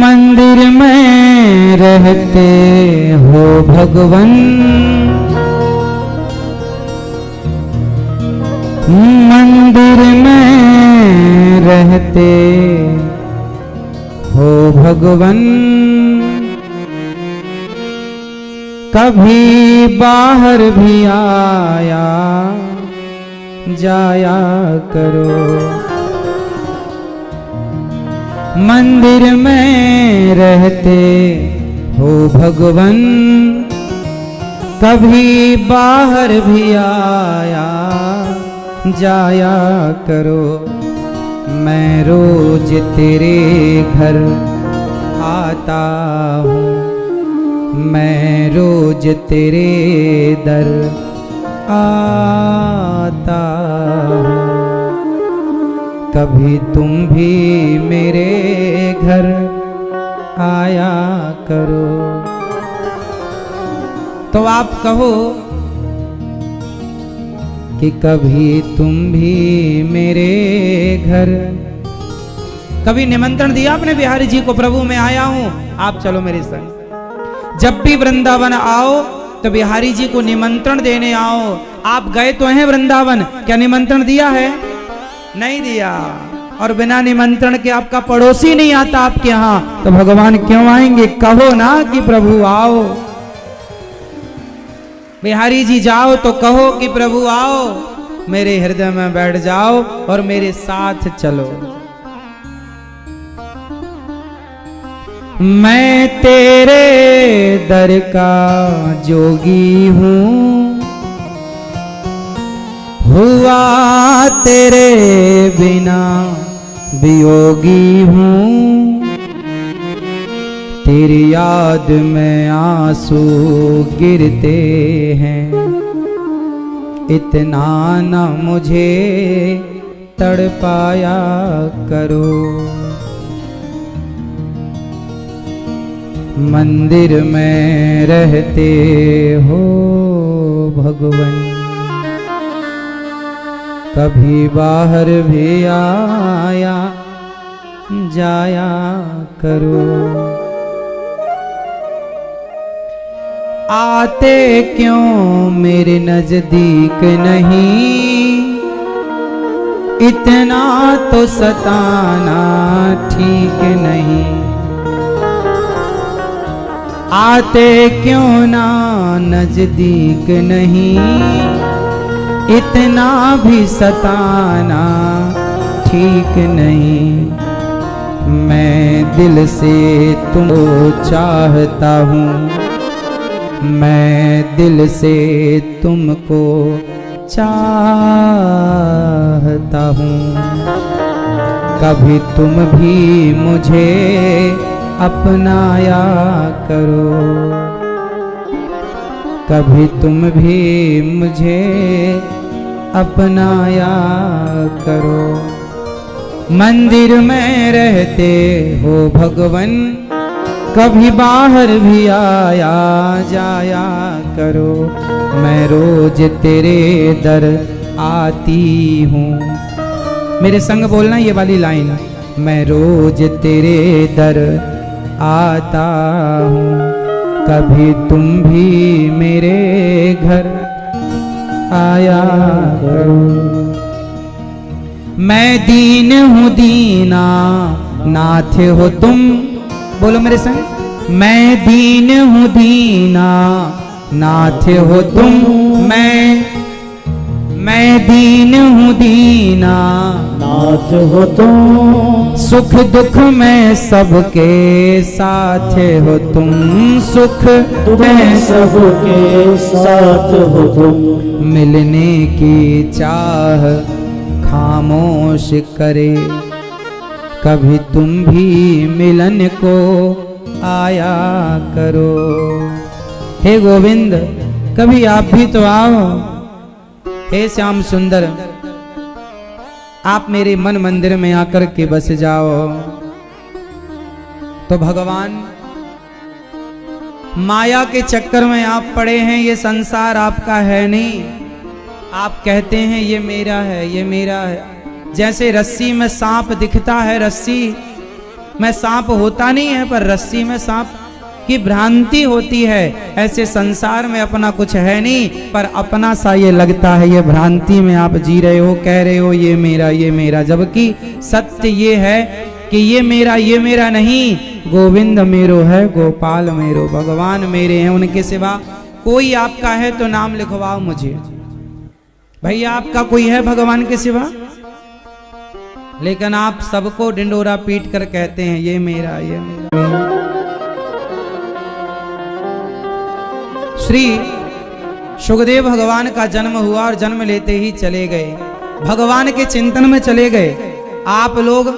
मंदिर में रहते हो भगवन, मंदिर में रहते हो भगवन, कभी बाहर भी आया जाया करो। मंदिर में रहते हो भगवन, कभी बाहर भी आया जाया करो। मैं रोज तेरे घर आता हूँ, मैं रोज तेरे दर आता हूँ, कभी तुम भी मेरे घर आया करो। तो आप कहो कि कभी तुम भी मेरे घर। कभी निमंत्रण दिया अपने बिहारी जी को, प्रभु मैं आया हूं, आप चलो मेरे संग। जब भी वृंदावन आओ तो बिहारी जी को निमंत्रण देने आओ। आप गए तो हैं वृंदावन, क्या निमंत्रण दिया है? नहीं दिया। और बिना निमंत्रण के आपका पड़ोसी नहीं आता आपके यहां, तो भगवान क्यों आएंगे? कहो ना कि प्रभु आओ। बिहारी जी जाओ तो कहो कि प्रभु आओ, मेरे हृदय में बैठ जाओ और मेरे साथ चलो। मैं तेरे दर का जोगी हूं, हुआ तेरे बिना वियोगी हूं। तेरी याद में आंसू गिरते हैं, इतना न मुझे तड़पाया करो। मंदिर में रहते हो भगवन, कभी बाहर भी आया जाया करो। आते क्यों मेरे नजदीक नहीं, इतना तो सताना ठीक नहीं। आते क्यों ना नजदीक नहीं, इतना भी सताना ठीक नहीं। मैं दिल से तुमको चाहता हूँ, मैं दिल से तुमको चाहता हूँ। कभी तुम भी मुझे अपनाया करो, कभी तुम भी मुझे अपनाया करो। मंदिर में रहते हो भगवन, कभी बाहर भी आया जाया करो। मैं रोज तेरे दर आती हूँ। मेरे संग बोलना ये वाली लाइन, मैं रोज तेरे दर आता हूँ, कभी तुम भी मेरे घर आया करो। मैं दीन हूँ दीना नाथ हो तुम, बोलो मेरे संग। मैं दीन हूँ दीना नाथ हो तुम, मैं दीन हूँ दीना नाथ हो तुम। सुख दुख में सबके साथ हो तुम, सुख में सबके साथ हो तुम। मिलने की चाह खामोश करे, कभी तुम भी मिलन को आया करो। हे गोविंद कभी आप भी तो आओ। हे श्याम सुंदर आप मेरे मन मंदिर में आकर के बस जाओ। तो भगवान माया के चक्कर में आप पड़े हैं, ये संसार आपका है नहीं। आप कहते हैं ये मेरा है, ये मेरा है। जैसे रस्सी में सांप दिखता है, रस्सी में सांप होता नहीं है, पर रस्सी में सांप की भ्रांति होती है। ऐसे संसार में अपना कुछ है नहीं, पर अपना सा ये लगता है। ये भ्रांति में आप जी रहे हो, कह रहे हो ये मेरा, ये मेरा, जबकि सत्य ये है कि ये मेरा नहीं। गोविंद मेरो है, गोपाल मेरो, भगवान मेरे हैं, उनके सिवा कोई आपका है तो नाम लिखवाओ मुझे। भैया आपका कोई है भगवान के सिवा? लेकिन आप सबको डिंडोरा पीट कर कहते हैं ये मेरा, ये मेरा। श्री सुखदेव भगवान का जन्म हुआ और जन्म लेते ही चले गए, भगवान के चिंतन में चले गए। आप लोग,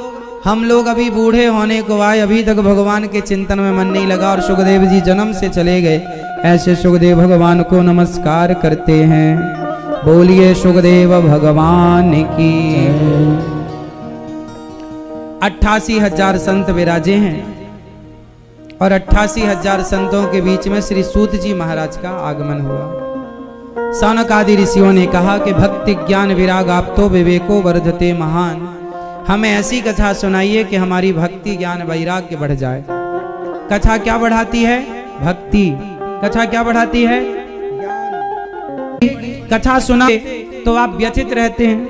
हम लोग अभी बूढ़े होने को आए, अभी तक भगवान के चिंतन में मन नहीं लगा और सुखदेव जी जन्म से चले गए। ऐसे सुखदेव भगवान को नमस्कार करते हैं। बोलिए सुखदेव भगवान की। 88,000 संत विराजे हैं और 88,000 संतों के बीच में श्री सूत जी महाराज का आगमन हुआ। सौनक आदि ऋषियों ने कहा कि भक्ति ज्ञान विराग आप तो विवेको वर्धते महान। हमें ऐसी कथा सुनाइए कि हमारी भक्ति ज्ञान वैराग्य बढ़ जाए। कथा क्या बढ़ाती है? भक्ति। कथा क्या बढ़ाती है? कथा सुना तो आप व्यथित रहते हैं,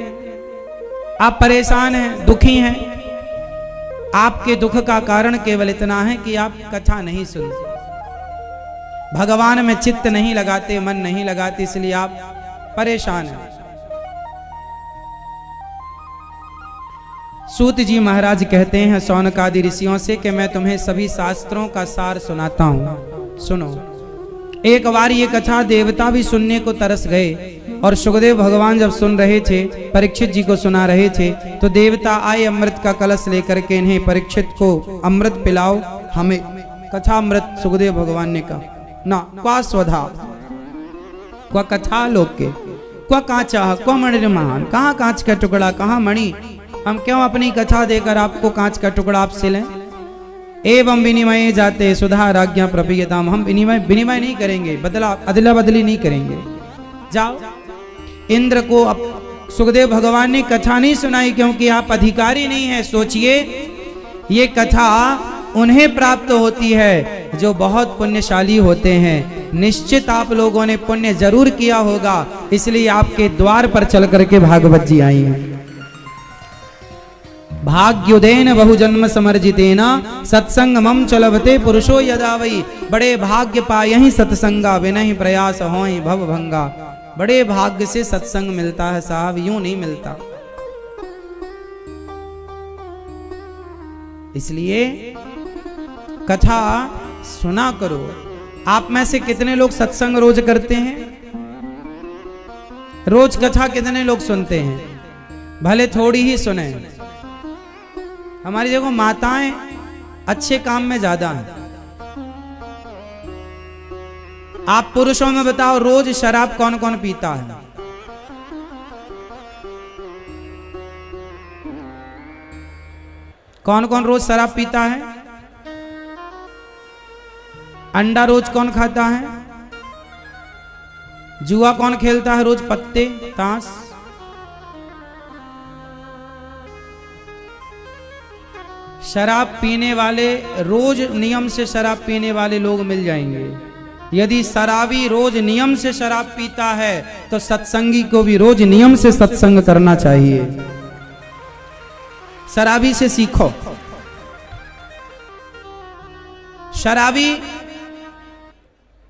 आप परेशान हैं, दुखी हैं। आपके दुख का कारण केवल इतना है कि आप कथा नहीं सुनते, भगवान में चित्त नहीं लगाते, मन नहीं लगाते, इसलिए आप परेशान हैं। सूत जी महाराज कहते हैं सौनक आदि ऋषियों से कि मैं तुम्हें सभी शास्त्रों का सार सुनाता हूं, सुनो। एक बार ये कथा देवता भी सुनने को तरस गए और सुखदेव भगवान जब सुन रहे थे, परीक्षित जी को सुना रहे थे, तो देवता आए अमृत का कलश लेकर के इन्हें परीक्षित को अमृत पिलाओ, हमें कथा अमृत। सुखदेव भगवान ने कहा ना, क्वा स्वधा क्वा कथा लोक के क्वा कांचा क्वा मणि महान, कहाँ कांच का टुकड़ा कहाँ मणि, हम क्यों अपनी कथा देकर आपको कांच का टुकड़ा आपसे लें। एवं विनिमय जाते सुधा राज्ञा प्रपीयताम, हम विनिमय नहीं करेंगे, अदला बदली नहीं करेंगे, जाओ। इंद्र को अब सुखदेव भगवान ने कथा नहीं सुनाई क्योंकि आप अधिकारी नहीं है। सोचिए, ये कथा उन्हें प्राप्त होती है जो बहुत पुण्यशाली होते हैं। निश्चित आप लोगों ने पुण्य जरूर किया होगा, इसलिए आपके द्वार पर चल करके भागवत जी आई हैं। भाग्योदेन बहुजन्म समर्जितेन सत्संगमं चलवते पुरुषो यदा वै, बड़े भाग्य पायहि सत्संगा विनहि प्रयास होहि भव भंगा। बड़े भाग्य से सत्संग मिलता है साहब, यूं नहीं मिलता। इसलिए कथा सुना करो। आप में से कितने लोग सत्संग रोज करते हैं? रोज कथा कितने लोग सुनते हैं? भले थोड़ी ही सुने। हमारी देखो माताएं अच्छे काम में ज्यादा हैं। आप पुरुषों में बताओ, रोज शराब कौन कौन पीता है? कौन कौन रोज शराब पीता है? अंडा रोज कौन खाता है? जुआ कौन खेलता है रोज? पत्ते, ताश। शराब पीने वाले, रोज नियम से शराब पीने वाले लोग मिल जाएंगे। यदि शराबी रोज नियम से शराब पीता है तो सत्संगी को भी रोज नियम से सत्संग करना चाहिए। शराबी से सीखो। शराबी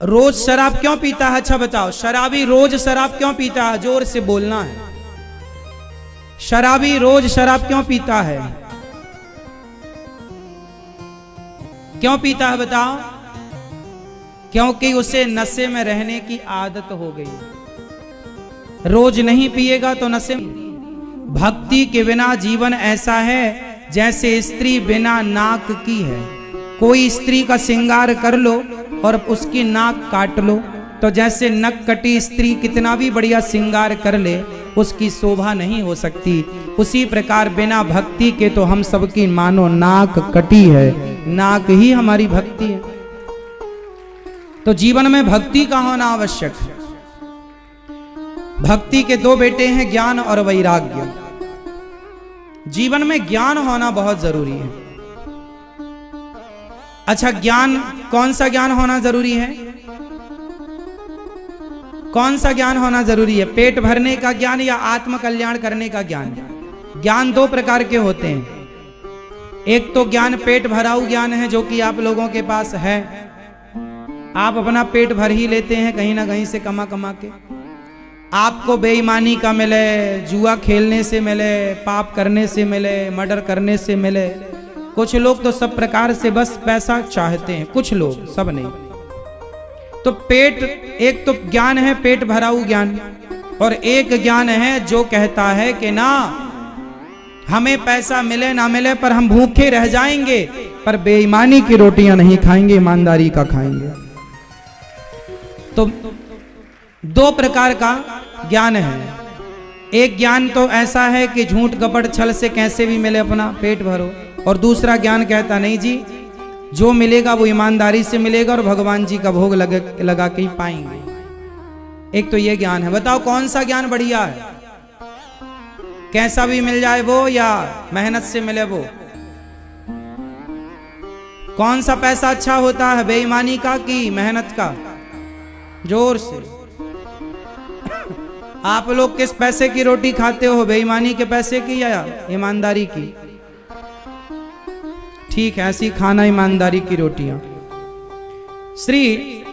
रोज शराब क्यों पीता है? अच्छा बताओ, शराबी रोज शराब क्यों पीता है? जोर से बोलना है। शराबी रोज शराब क्यों पीता है? क्यों पीता है बताओ? क्योंकि उसे नशे में रहने की आदत हो गई। रोज नहीं पिएगा तो नशे। भक्ति के बिना जीवन ऐसा है जैसे स्त्री बिना नाक की है। कोई स्त्री का श्रृंगार कर लो और उसकी नाक काट लो तो जैसे नक कटी स्त्री कितना भी बढ़िया श्रृंगार कर ले उसकी शोभा नहीं हो सकती। उसी प्रकार बिना भक्ति के तो हम सबकी मानो नाक कटी है। नाक ही हमारी भक्ति है। तो जीवन में भक्ति का होना आवश्यक है। भक्ति के दो बेटे हैं, ज्ञान और वैराग्य। जीवन में ज्ञान होना बहुत जरूरी है। अच्छा, ज्ञान कौन सा ज्ञान होना जरूरी है? कौन सा ज्ञान होना जरूरी है? पेट भरने का ज्ञान या आत्म कल्याण करने का ज्ञान? ज्ञान दो प्रकार के होते हैं। एक तो ज्ञान पेट भराऊ ज्ञान है जो कि आप लोगों के पास है। आप अपना पेट भर ही लेते हैं कहीं ना कहीं से कमा कमा के। आपको बेईमानी का मिले, जुआ खेलने से मिले, पाप करने से मिले, मर्डर करने से मिले। कुछ लोग तो सब प्रकार से बस पैसा चाहते हैं, कुछ लोग, सब नहीं। तो पेट, एक तो ज्ञान है पेट भराऊ ज्ञान, और एक ज्ञान है जो कहता है कि ना, हमें पैसा मिले ना मिले पर हम भूखे रह जाएंगे, पर बेईमानी की रोटियां नहीं खाएंगे, ईमानदारी का खाएंगे। तो दो प्रकार का ज्ञान है। एक ज्ञान तो ऐसा है कि झूठ कपट छल से कैसे भी मिले अपना पेट भरो, और दूसरा ज्ञान कहता नहीं जी, जो मिलेगा वो ईमानदारी से मिलेगा और भगवान जी का भोग लगा के ही पाएंगे। एक तो ये ज्ञान है। बताओ कौन सा ज्ञान बढ़िया है? कैसा भी मिल जाए वो या मेहनत से मिले वो? कौन सा पैसा अच्छा होता है, बेईमानी का कि मेहनत का? जोर से। आप लोग किस पैसे की रोटी खाते हो, बेईमानी के पैसे की या ईमानदारी की? ठीक है, ऐसी खाना ईमानदारी की रोटियां। श्री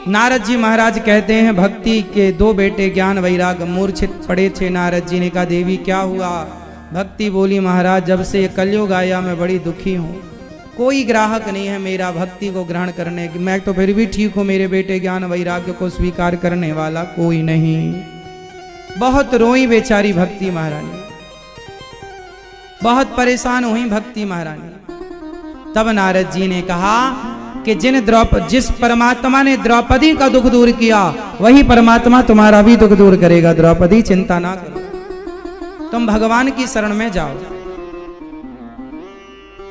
नारद जी महाराज कहते हैं, भक्ति के दो बेटे ज्ञान वैराग मूर्छित पड़े थे। नारद जी ने कहा, देवी क्या हुआ? भक्ति बोली, महाराज जब से कलयुग आया मैं बड़ी दुखी हूँ, कोई ग्राहक नहीं है मेरा भक्ति को ग्रहण करने की। मैं तो फिर भी ठीक हूँ, मेरे बेटे ज्ञान वैराग्य को स्वीकार करने वाला कोई नहीं। बहुत रोई बेचारी भक्ति महारानी, बहुत परेशान हुई भक्ति महारानी। तब नारद जी ने कहा कि जिस परमात्मा ने द्रौपदी का दुख दूर किया, वही परमात्मा तुम्हारा भी दुख दूर करेगा। द्रौपदी चिंता ना करो, तुम भगवान की शरण में जाओ,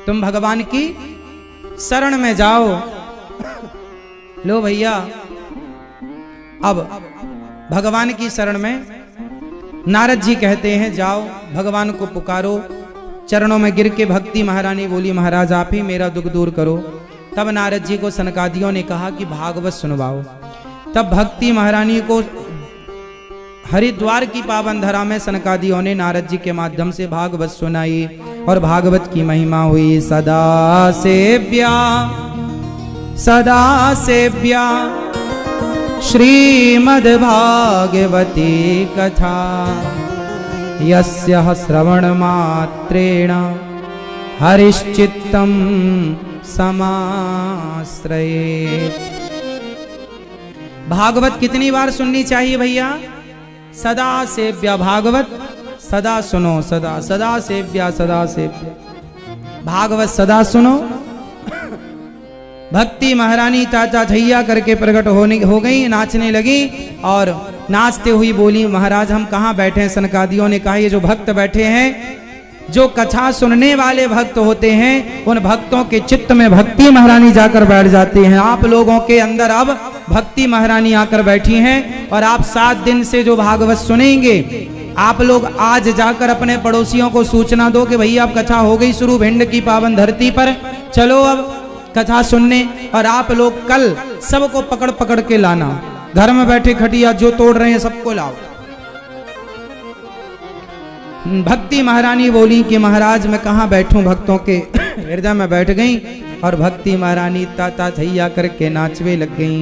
तुम भगवान की शरण में जाओ। लो भैया, अब भगवान की शरण में नारद जी कहते हैं, जाओ भगवान को पुकारो। चरणों में गिर के भक्ति महारानी बोली, महाराज आप ही मेरा दुख दूर करो। तब नारद जी को सनकादियों ने कहा कि भागवत सुनवाओ। तब भक्ति महारानी को हरिद्वार की पावन धरा में सनकादियों ने नारद जी के माध्यम से भागवत सुनाई और भागवत की महिमा हुई। सदा सेव्या सदा सेव्या श्रीमद् भागवती कथा, यस्यः श्रवण मात्रेण हरिश्चित्तम् समाश्रयेत्। भागवत कितनी बार सुननी चाहिए भैया? सदा सेव्या। भागवत सदा सुनो, सदा सदा सेव्या, सदा सेव्या। भागवत सदा सुनो। भक्ति महारानी चाचा थैया करके प्रकट हो गई, नाचने लगी और नाचते हुई बोली, महाराज हम कहाँ बैठे हैं? सनकादियों ने कहा, ये जो भक्त बैठे हैं, जो कथा सुनने वाले भक्त होते हैं, उन भक्तों के चित्त में भक्ति महारानी जाकर बैठ जाती हैं। आप लोगों के अंदर अब भक्ति महारानी आकर बैठी हैं और आप 7 दिन से जो भागवत सुनेंगे, आप लोग आज जाकर अपने पड़ोसियों को सूचना दो कि भैया अब कथा हो गई शुरू भिंड की पावन धरती पर, चलो अब कथा सुनने। और आप लोग कल सबको पकड़ पकड़ के लाना, घर में बैठे खटिया जो तोड़ रहे हैं सबको लाओ। भक्ति महारानी बोली कि महाराज मैं कहाँ बैठूं, भक्तों के हृदय में बैठ गई और भक्ति महारानी ताता थैया करके नाचवे लग गई।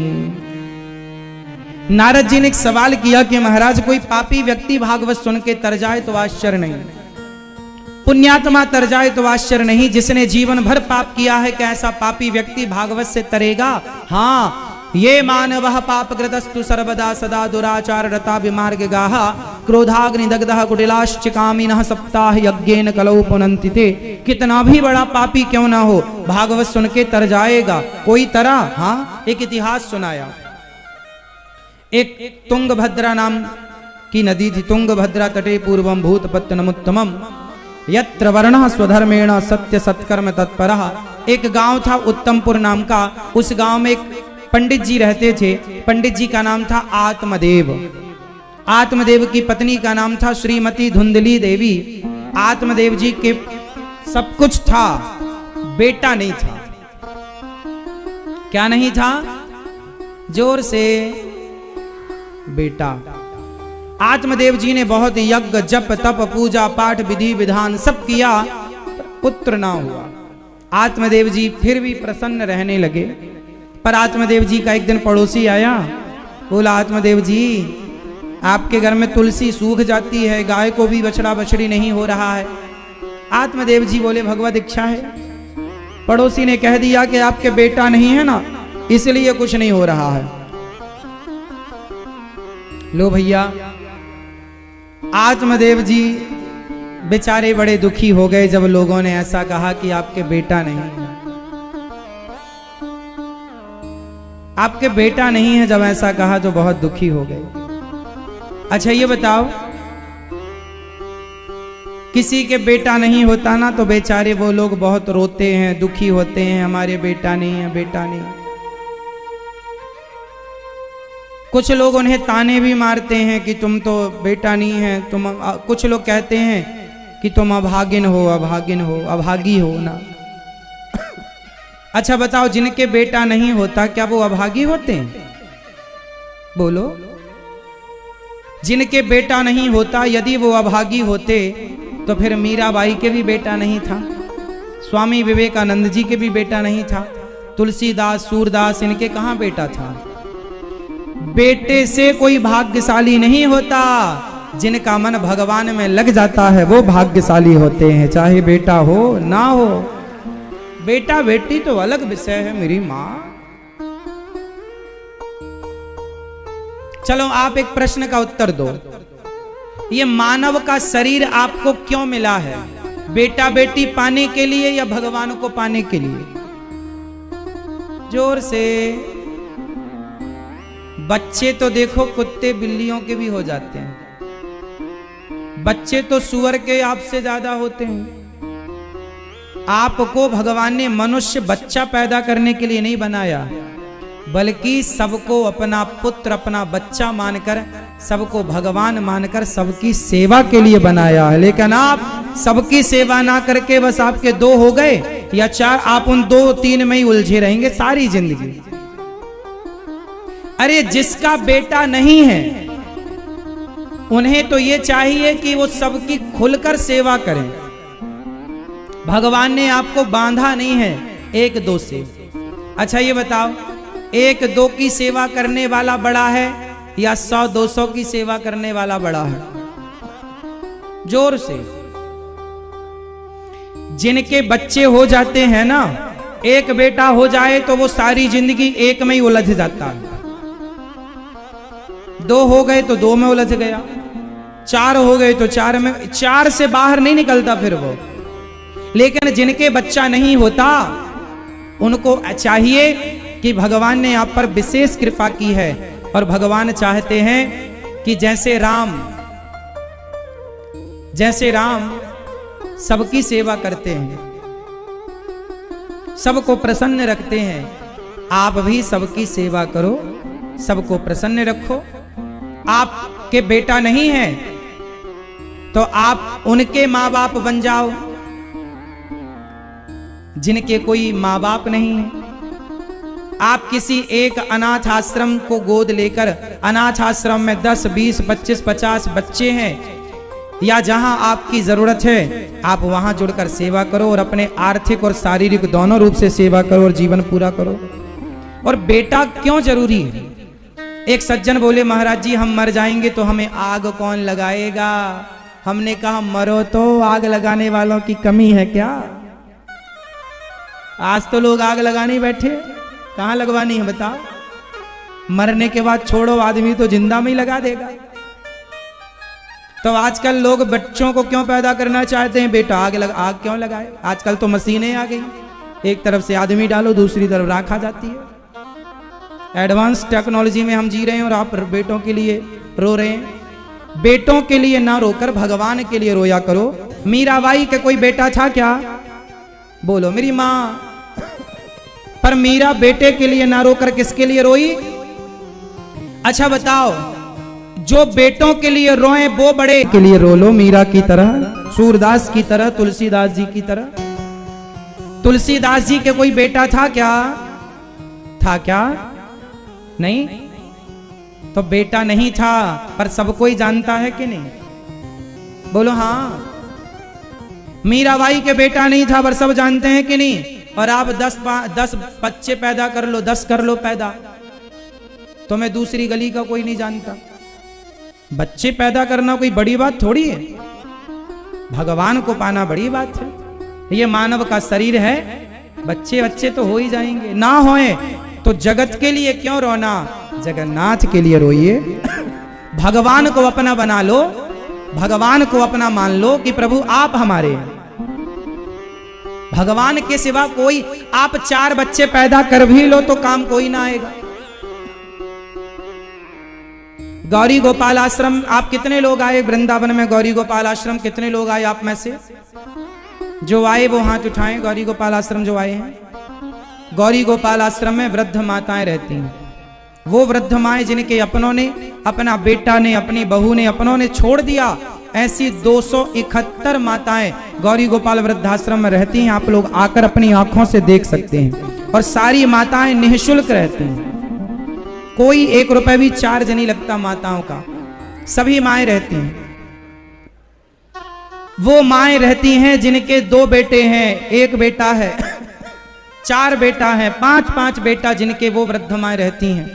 नारद जी ने एक सवाल किया कि महाराज कोई पापी व्यक्ति भागवत सुन के तर जाए तो आश्चर्य नहीं, पुण्यात्मा तर जाए तो आश्चर्य नहीं, जिसने जीवन भर पाप किया है क्या ऐसा पापी व्यक्ति भागवत से तरेगा? हाँ, ये मानवः पापकृतस्तु सर्वदा सदा दुराचार रता विमार्ग गाहा, क्रोधाग्नि दग्धः कुटिलाश्च कामिनः सप्ताह यज्ञेन कलौ पुनन्ति ते। कितना भी बड़ा पापी क्यों ना हो, भागवत सुन के तर जाएगा। कोई तरा? हाँ, एक इतिहास सुनाया। एक तुंगभद्रा नाम की नदी थी। तुंगभद्रा तटे पूर्वम भूतपत्तनमुत्तमम यत्र वर्णः स्वधर्मेण सत्य सत्कर्म तत्परः। एक गांव था उत्तमपुर नाम का। उस गांव में एक पंडित जी रहते थे। पंडित जी का नाम था आत्मदेव। आत्मदेव की पत्नी का नाम था श्रीमती धुंधली देवी। आत्मदेव जी के सब कुछ था, बेटा नहीं था। क्या नहीं था? जोर से बेटा। आत्मदेव जी ने बहुत यज्ञ जप तप पूजा पाठ विधि विधान सब किया, पुत्र ना हुआ। आत्मदेव जी फिर भी प्रसन्न रहने लगे। पर आत्मदेव जी का एक दिन पड़ोसी आया, बोला आत्मदेव जी आपके घर में तुलसी सूख जाती है, गाय को भी बछड़ा बछड़ी नहीं हो रहा है। आत्मदेव जी बोले भगवत इच्छा है। पड़ोसी ने कह दिया कि आपके बेटा नहीं है ना, इसलिए कुछ नहीं हो रहा है। लो भैया, आत्मदेव जी बेचारे बड़े दुखी हो गए जब लोगों ने ऐसा कहा कि आपके बेटा नहीं है। आपके बेटा नहीं है जब ऐसा कहा तो बहुत दुखी हो गए। अच्छा ये बताओ, किसी के बेटा नहीं होता ना तो बेचारे वो लोग बहुत रोते हैं, दुखी होते हैं, हमारे बेटा नहीं है, बेटा नहीं। कुछ लोग उन्हें ताने भी मारते हैं कि तुम तो बेटा नहीं है, कुछ लोग कहते हैं कि तुम अभागिन हो, अभागी हो ना। अच्छा बताओ, जिनके बेटा नहीं होता क्या वो अभागी होते हैं? बोलो, जिनके बेटा नहीं होता यदि वो अभागी होते तो फिर मीराबाई के भी बेटा नहीं था, स्वामी विवेकानंद जी के भी बेटा नहीं था, तुलसीदास, सूरदास, इनके कहां बेटा था? बेटे से कोई भाग्यशाली नहीं होता, जिनका मन भगवान में लग जाता है वो भाग्यशाली होते हैं, चाहे बेटा हो ना हो। बेटा बेटी तो अलग विषय है मेरी मां। चलो आप एक प्रश्न का उत्तर दो, ये मानव का शरीर आपको क्यों मिला है? बेटा बेटी पाने के लिए या भगवान को पाने के लिए? जोर से। बच्चे तो देखो कुत्ते बिल्लियों के भी हो जाते हैं, बच्चे तो सुअर के आपसे ज्यादा होते हैं। आपको भगवान ने मनुष्य बच्चा पैदा करने के लिए नहीं बनाया, बल्कि सबको अपना पुत्र, अपना बच्चा मानकर, सबको भगवान मानकर सबकी सेवा के लिए बनाया है। लेकिन आप सबकी सेवा ना करके बस आपके 2 हो गए या 4, आप उन 2-3 में ही उलझे रहेंगे सारी जिंदगी। अरे जिसका बेटा नहीं है उन्हें तो ये चाहिए कि वो सबकी खुलकर सेवा करें। भगवान ने आपको बांधा नहीं है 1-2 से। अच्छा ये बताओ, 1-2 की सेवा करने वाला बड़ा है या 100-200 की सेवा करने वाला बड़ा है? जोर से। जिनके बच्चे हो जाते हैं ना, एक बेटा हो जाए तो वो सारी जिंदगी एक में ही उलझ जाता है। 2 हो गए तो 2 में उलझ गया, 4 हो गए तो 4 में, 4 से बाहर नहीं निकलता फिर वो। लेकिन जिनके बच्चा नहीं होता उनको चाहिए कि भगवान ने आप पर विशेष कृपा की है और भगवान चाहते हैं कि जैसे राम सबकी सेवा करते हैं, सबको प्रसन्न रखते हैं, आप भी सबकी सेवा करो, सबको प्रसन्न रखो। आपके बेटा नहीं है तो आप उनके माँ बाप बन जाओ जिनके कोई माँ बाप नहीं है। आप किसी एक अनाथ आश्रम को गोद लेकर, अनाथ आश्रम में 10, 20, 25, 50 बच्चे हैं, या जहां आपकी जरूरत है आप वहां जुड़कर सेवा करो और अपने आर्थिक और शारीरिक दोनों रूप से सेवा करो और जीवन पूरा करो। और बेटा क्यों जरूरी है? एक सज्जन बोले, महाराज जी हम मर जाएंगे तो हमें आग कौन लगाएगा? हमने कहा मरो तो आग लगाने वालों की कमी है क्या? आज तो लोग आग लगाने बैठे, कहां लगवानी है बताओ? मरने के बाद छोड़ो, आदमी तो जिंदा में ही लगा देगा। तो आजकल लोग बच्चों को क्यों पैदा करना चाहते हैं? बेटा आग क्यों लगाए? आजकल तो मशीनें आ गई, एक तरफ से आदमी डालो, दूसरी तरफ राख आ जाती है। एडवांस टेक्नोलॉजी में हम जी रहे हैं और आप बेटों के लिए रो रहे हैं। बेटों के लिए ना रोकर भगवान के लिए रोया करो। मीराबाई के कोई बेटा था क्या? बोलो मेरी माँ। पर मीरा बेटे के लिए ना रोकर किसके लिए रोई? अच्छा बताओ, जो बेटों के लिए रोए वो बड़े के लिए रो लो, मीरा की तरह, सूरदास की तरह, तुलसीदास जी की तरह। तुलसीदास जी के कोई बेटा था क्या? था क्या? नहीं। तो बेटा नहीं था पर सब कोई जानता है कि नहीं? बोलो हाँ। मीराबाई के बेटा नहीं था पर सब जानते हैं कि नहीं? और आप 10 बच्चे पैदा कर लो, 10 कर लो पैदा, तो मैं दूसरी गली का कोई नहीं जानता। बच्चे पैदा करना कोई बड़ी बात थोड़ी है, भगवान को पाना बड़ी बात है। ये मानव का शरीर है, बच्चे तो हो ही जाएंगे। ना होए तो जगत के लिए क्यों रोना, जगन्नाथ के लिए रोइए। भगवान को अपना बना लो, भगवान को अपना मान लो कि प्रभु आप हमारे हैं। भगवान के सिवा कोई, आप 4 बच्चे पैदा कर भी लो तो काम कोई ना आएगा। गौरी गोपाल आश्रम आप कितने लोग आए वृंदावन में? गौरी गोपाल आश्रम कितने लोग आए आप में से? जो आए वो हाथ उठाएं। गौरी गोपाल आश्रम जो आए हैं। गौरी गोपाल आश्रम में वृद्ध माताएं रहती हैं, वो वृद्ध माएँ जिनके अपनों ने, अपना बेटा ने, अपनी बहू ने, अपनों ने छोड़ दिया, ऐसी 271 माताएं गौरी गोपाल वृद्धाश्रम में रहती हैं। आप लोग आकर अपनी आंखों से देख सकते हैं। और सारी माताएं निःशुल्क रहती हैं, कोई 1 रुपए भी चार्ज नहीं लगता माताओं का, सभी माएं रहती हैं। वो माएं रहती हैं जिनके 2 बेटे हैं, 1 बेटा है, 4 बेटा है, 5 बेटा जिनके, वो वृद्ध माएं रहती हैं।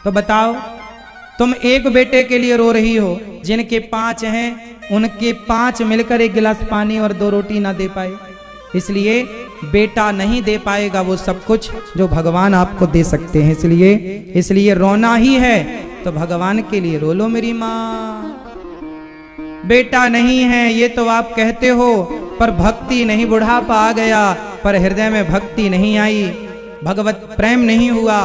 तो बताओ, तुम 1 बेटे के लिए रो रही हो, जिनके 5 हैं उनके 5 मिलकर 1 गिलास पानी और 2 रोटी ना दे पाए। इसलिए बेटा नहीं दे पाएगा वो सब कुछ जो भगवान आपको दे सकते हैं। इसलिए रोना ही है तो भगवान के लिए रो लो मेरी माँ। बेटा नहीं है ये तो आप कहते हो, पर भक्ति नहीं, बुढ़ापा आ गया पर हृदय में भक्ति नहीं आई, भगवत प्रेम नहीं हुआ।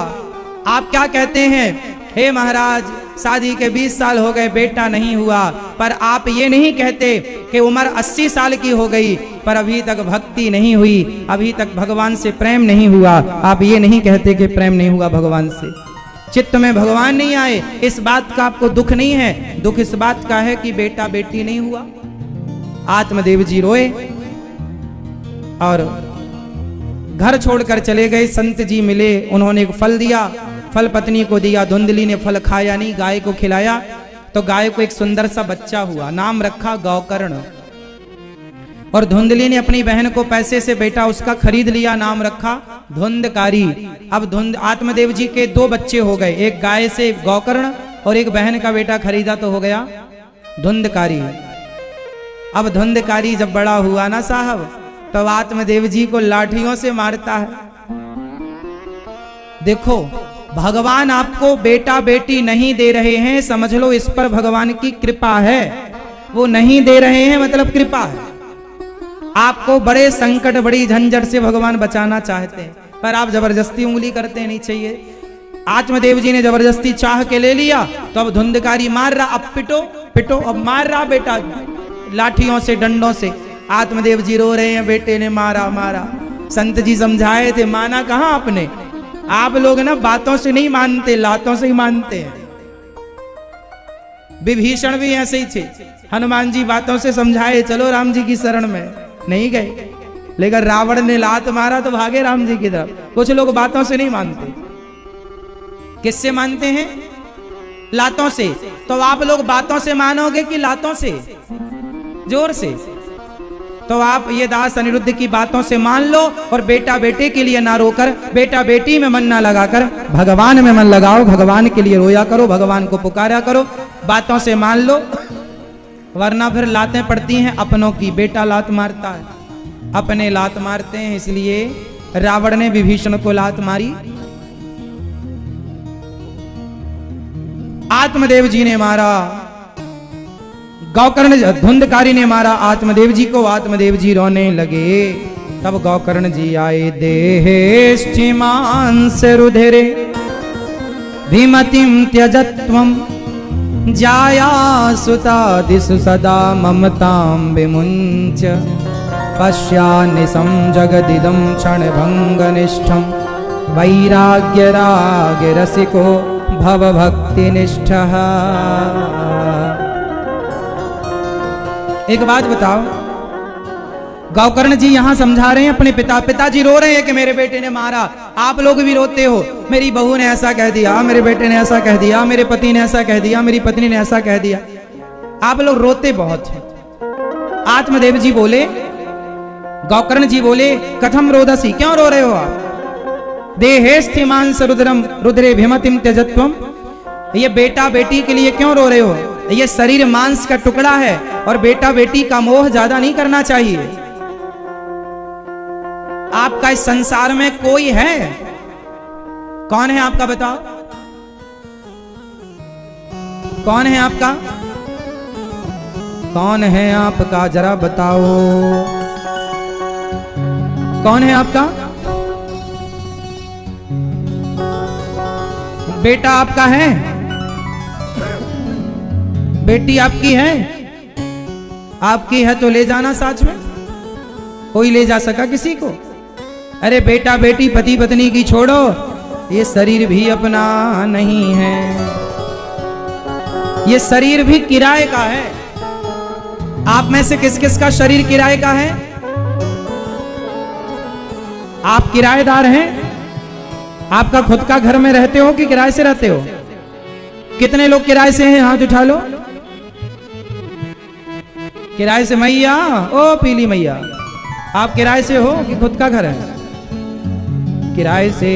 आप क्या कहते हैं, हे महाराज शादी के 20 साल हो गए, बेटा नहीं हुआ, पर आप ये नहीं कहते कि उम्र 80 साल की हो गई पर अभी तक भक्ति नहीं हुई, अभी तक भगवान से प्रेम नहीं हुआ। आप ये नहीं कहते कि प्रेम नहीं हुआ भगवान से, चित्त में भगवान नहीं आए, इस बात का आपको दुख नहीं है। दुख इस बात का है कि बेटा बेटी नहीं हुआ। आत्मदेव जी रोए और घर छोड़कर चले गए। संत जी मिले, उन्होंने एक फल दिया, फल पत्नी को दिया, धुंधली ने फल खाया नहीं, गाय को खिलाया, तो गाय को एक सुंदर सा बच्चा हुआ, नाम रखा गौकर्ण। और धुंधली ने अपनी बहन को पैसे से बेटा उसका खरीद लिया, नाम रखा धुंधकारी। अब आत्मदेव जी के 2 बच्चे हो गए, एक गाय से गौकर्ण और एक बहन का बेटा खरीदा तो हो गया धुंधकारी। अब धुंधकारी जब बड़ा हुआ ना साहब, तो आत्मदेव जी को लाठियों से मारता है। देखो, भगवान आपको बेटा बेटी नहीं दे रहे हैं, समझ लो इस पर भगवान की कृपा है। वो नहीं दे रहे हैं मतलब कृपा है। आपको बड़े संकट, बड़ी झंझट से भगवान बचाना चाहते हैं, पर आप जबरदस्ती उंगली करते नहीं चाहिए। आत्मदेव जी ने जबरदस्ती चाह के ले लिया, तो अब धुंधकारी मार रहा, अब पिटो पिटो, अब मार रहा बेटा लाठियों से, डंडों से। आत्मदेव जी रो रहे हैं, बेटे ने मारा मारा। संत जी समझाए थे, माना कहां आपने, आप लोग ना बातों से नहीं मानते, लातों से ही मानते हैं। विभीषण भी ऐसे ही थे, हनुमान जी बातों से समझाए चलो राम जी की शरण में, नहीं गए, लेकिन रावण ने लात मारा तो भागे राम जी की तरफ। कुछ लोग बातों से नहीं मानते, किससे मानते हैं, लातों से। तो आप लोग बातों से मानोगे कि लातों से, जोर से? तो आप ये दास अनिरुद्ध की बातों से मान लो, और बेटा बेटे के लिए ना रोकर, बेटा बेटी में मन ना लगाकर भगवान में मन लगाओ, भगवान के लिए रोया करो, भगवान को पुकारा करो। बातों से मान लो, वरना फिर लातें पड़ती हैं अपनों की। बेटा लात मारता है, अपने लात मारते हैं, इसलिए रावण ने विभीषण को लात मारी। आत्मदेव जी ने मारा, गौकर्ण धुंधकारी ने मारा आत्मदेव जी को। आत्मदेव जी रोने लगे, तब गौकर्ण जी आए। देहेष्ठिमांस रुधिरे विमतिं त्यजत्वं जाया सुता दिशु सदा ममतां विमुञ्च पश्यानिशं जगदिदं क्षणभङ्गनिष्ठं वैराग्यरागरसिको भवभक्तिनिष्ठः। एक बात बताओ, गौकर्ण जी यहां समझा रहे हैं अपने पिताजी रो रहे हैं कि मेरे बेटे ने मारा। आप लोग भी रोते हो, मेरी बहू ने ऐसा कह दिया, मेरे बेटे ने ऐसा कह दिया, मेरे पति ने ऐसा कह दिया, मेरी पत्नी ने ऐसा कह दिया। आप लोग रोते बहुत हैं। आत्मदेव जी बोले, गौकर्ण जी बोले, कथम रोदसी, क्यों रो रहे हो आप? देहेष्ठिमांस रुद्रम रुद्रे भिमतिम त्यजत्वम, ये बेटा बेटी के लिए क्यों रो रहे हो? ये शरीर मांस का टुकड़ा है और बेटा बेटी का मोह ज्यादा नहीं करना चाहिए। आपका इस संसार में कोई है? कौन है आपका, बताओ कौन है आपका? कौन है आपका, जरा बताओ कौन है आपका? बेटा आपका है? बेटी आपकी है? आपकी है तो ले जाना साथ में। कोई ले जा सका किसी को? अरे बेटा बेटी पति पत्नी की छोड़ो, ये शरीर भी अपना नहीं है, ये शरीर भी किराए का है। आप में से किस किस का शरीर किराए का है? आप किराएदार हैं? आपका खुद का घर में रहते हो कि किराए से रहते हो? कितने लोग किराए से हैं? हाथ उठा लो। किराए से मैया, ओ पीली मैया, आप किराए से हो कि खुद का घर है? किराए से।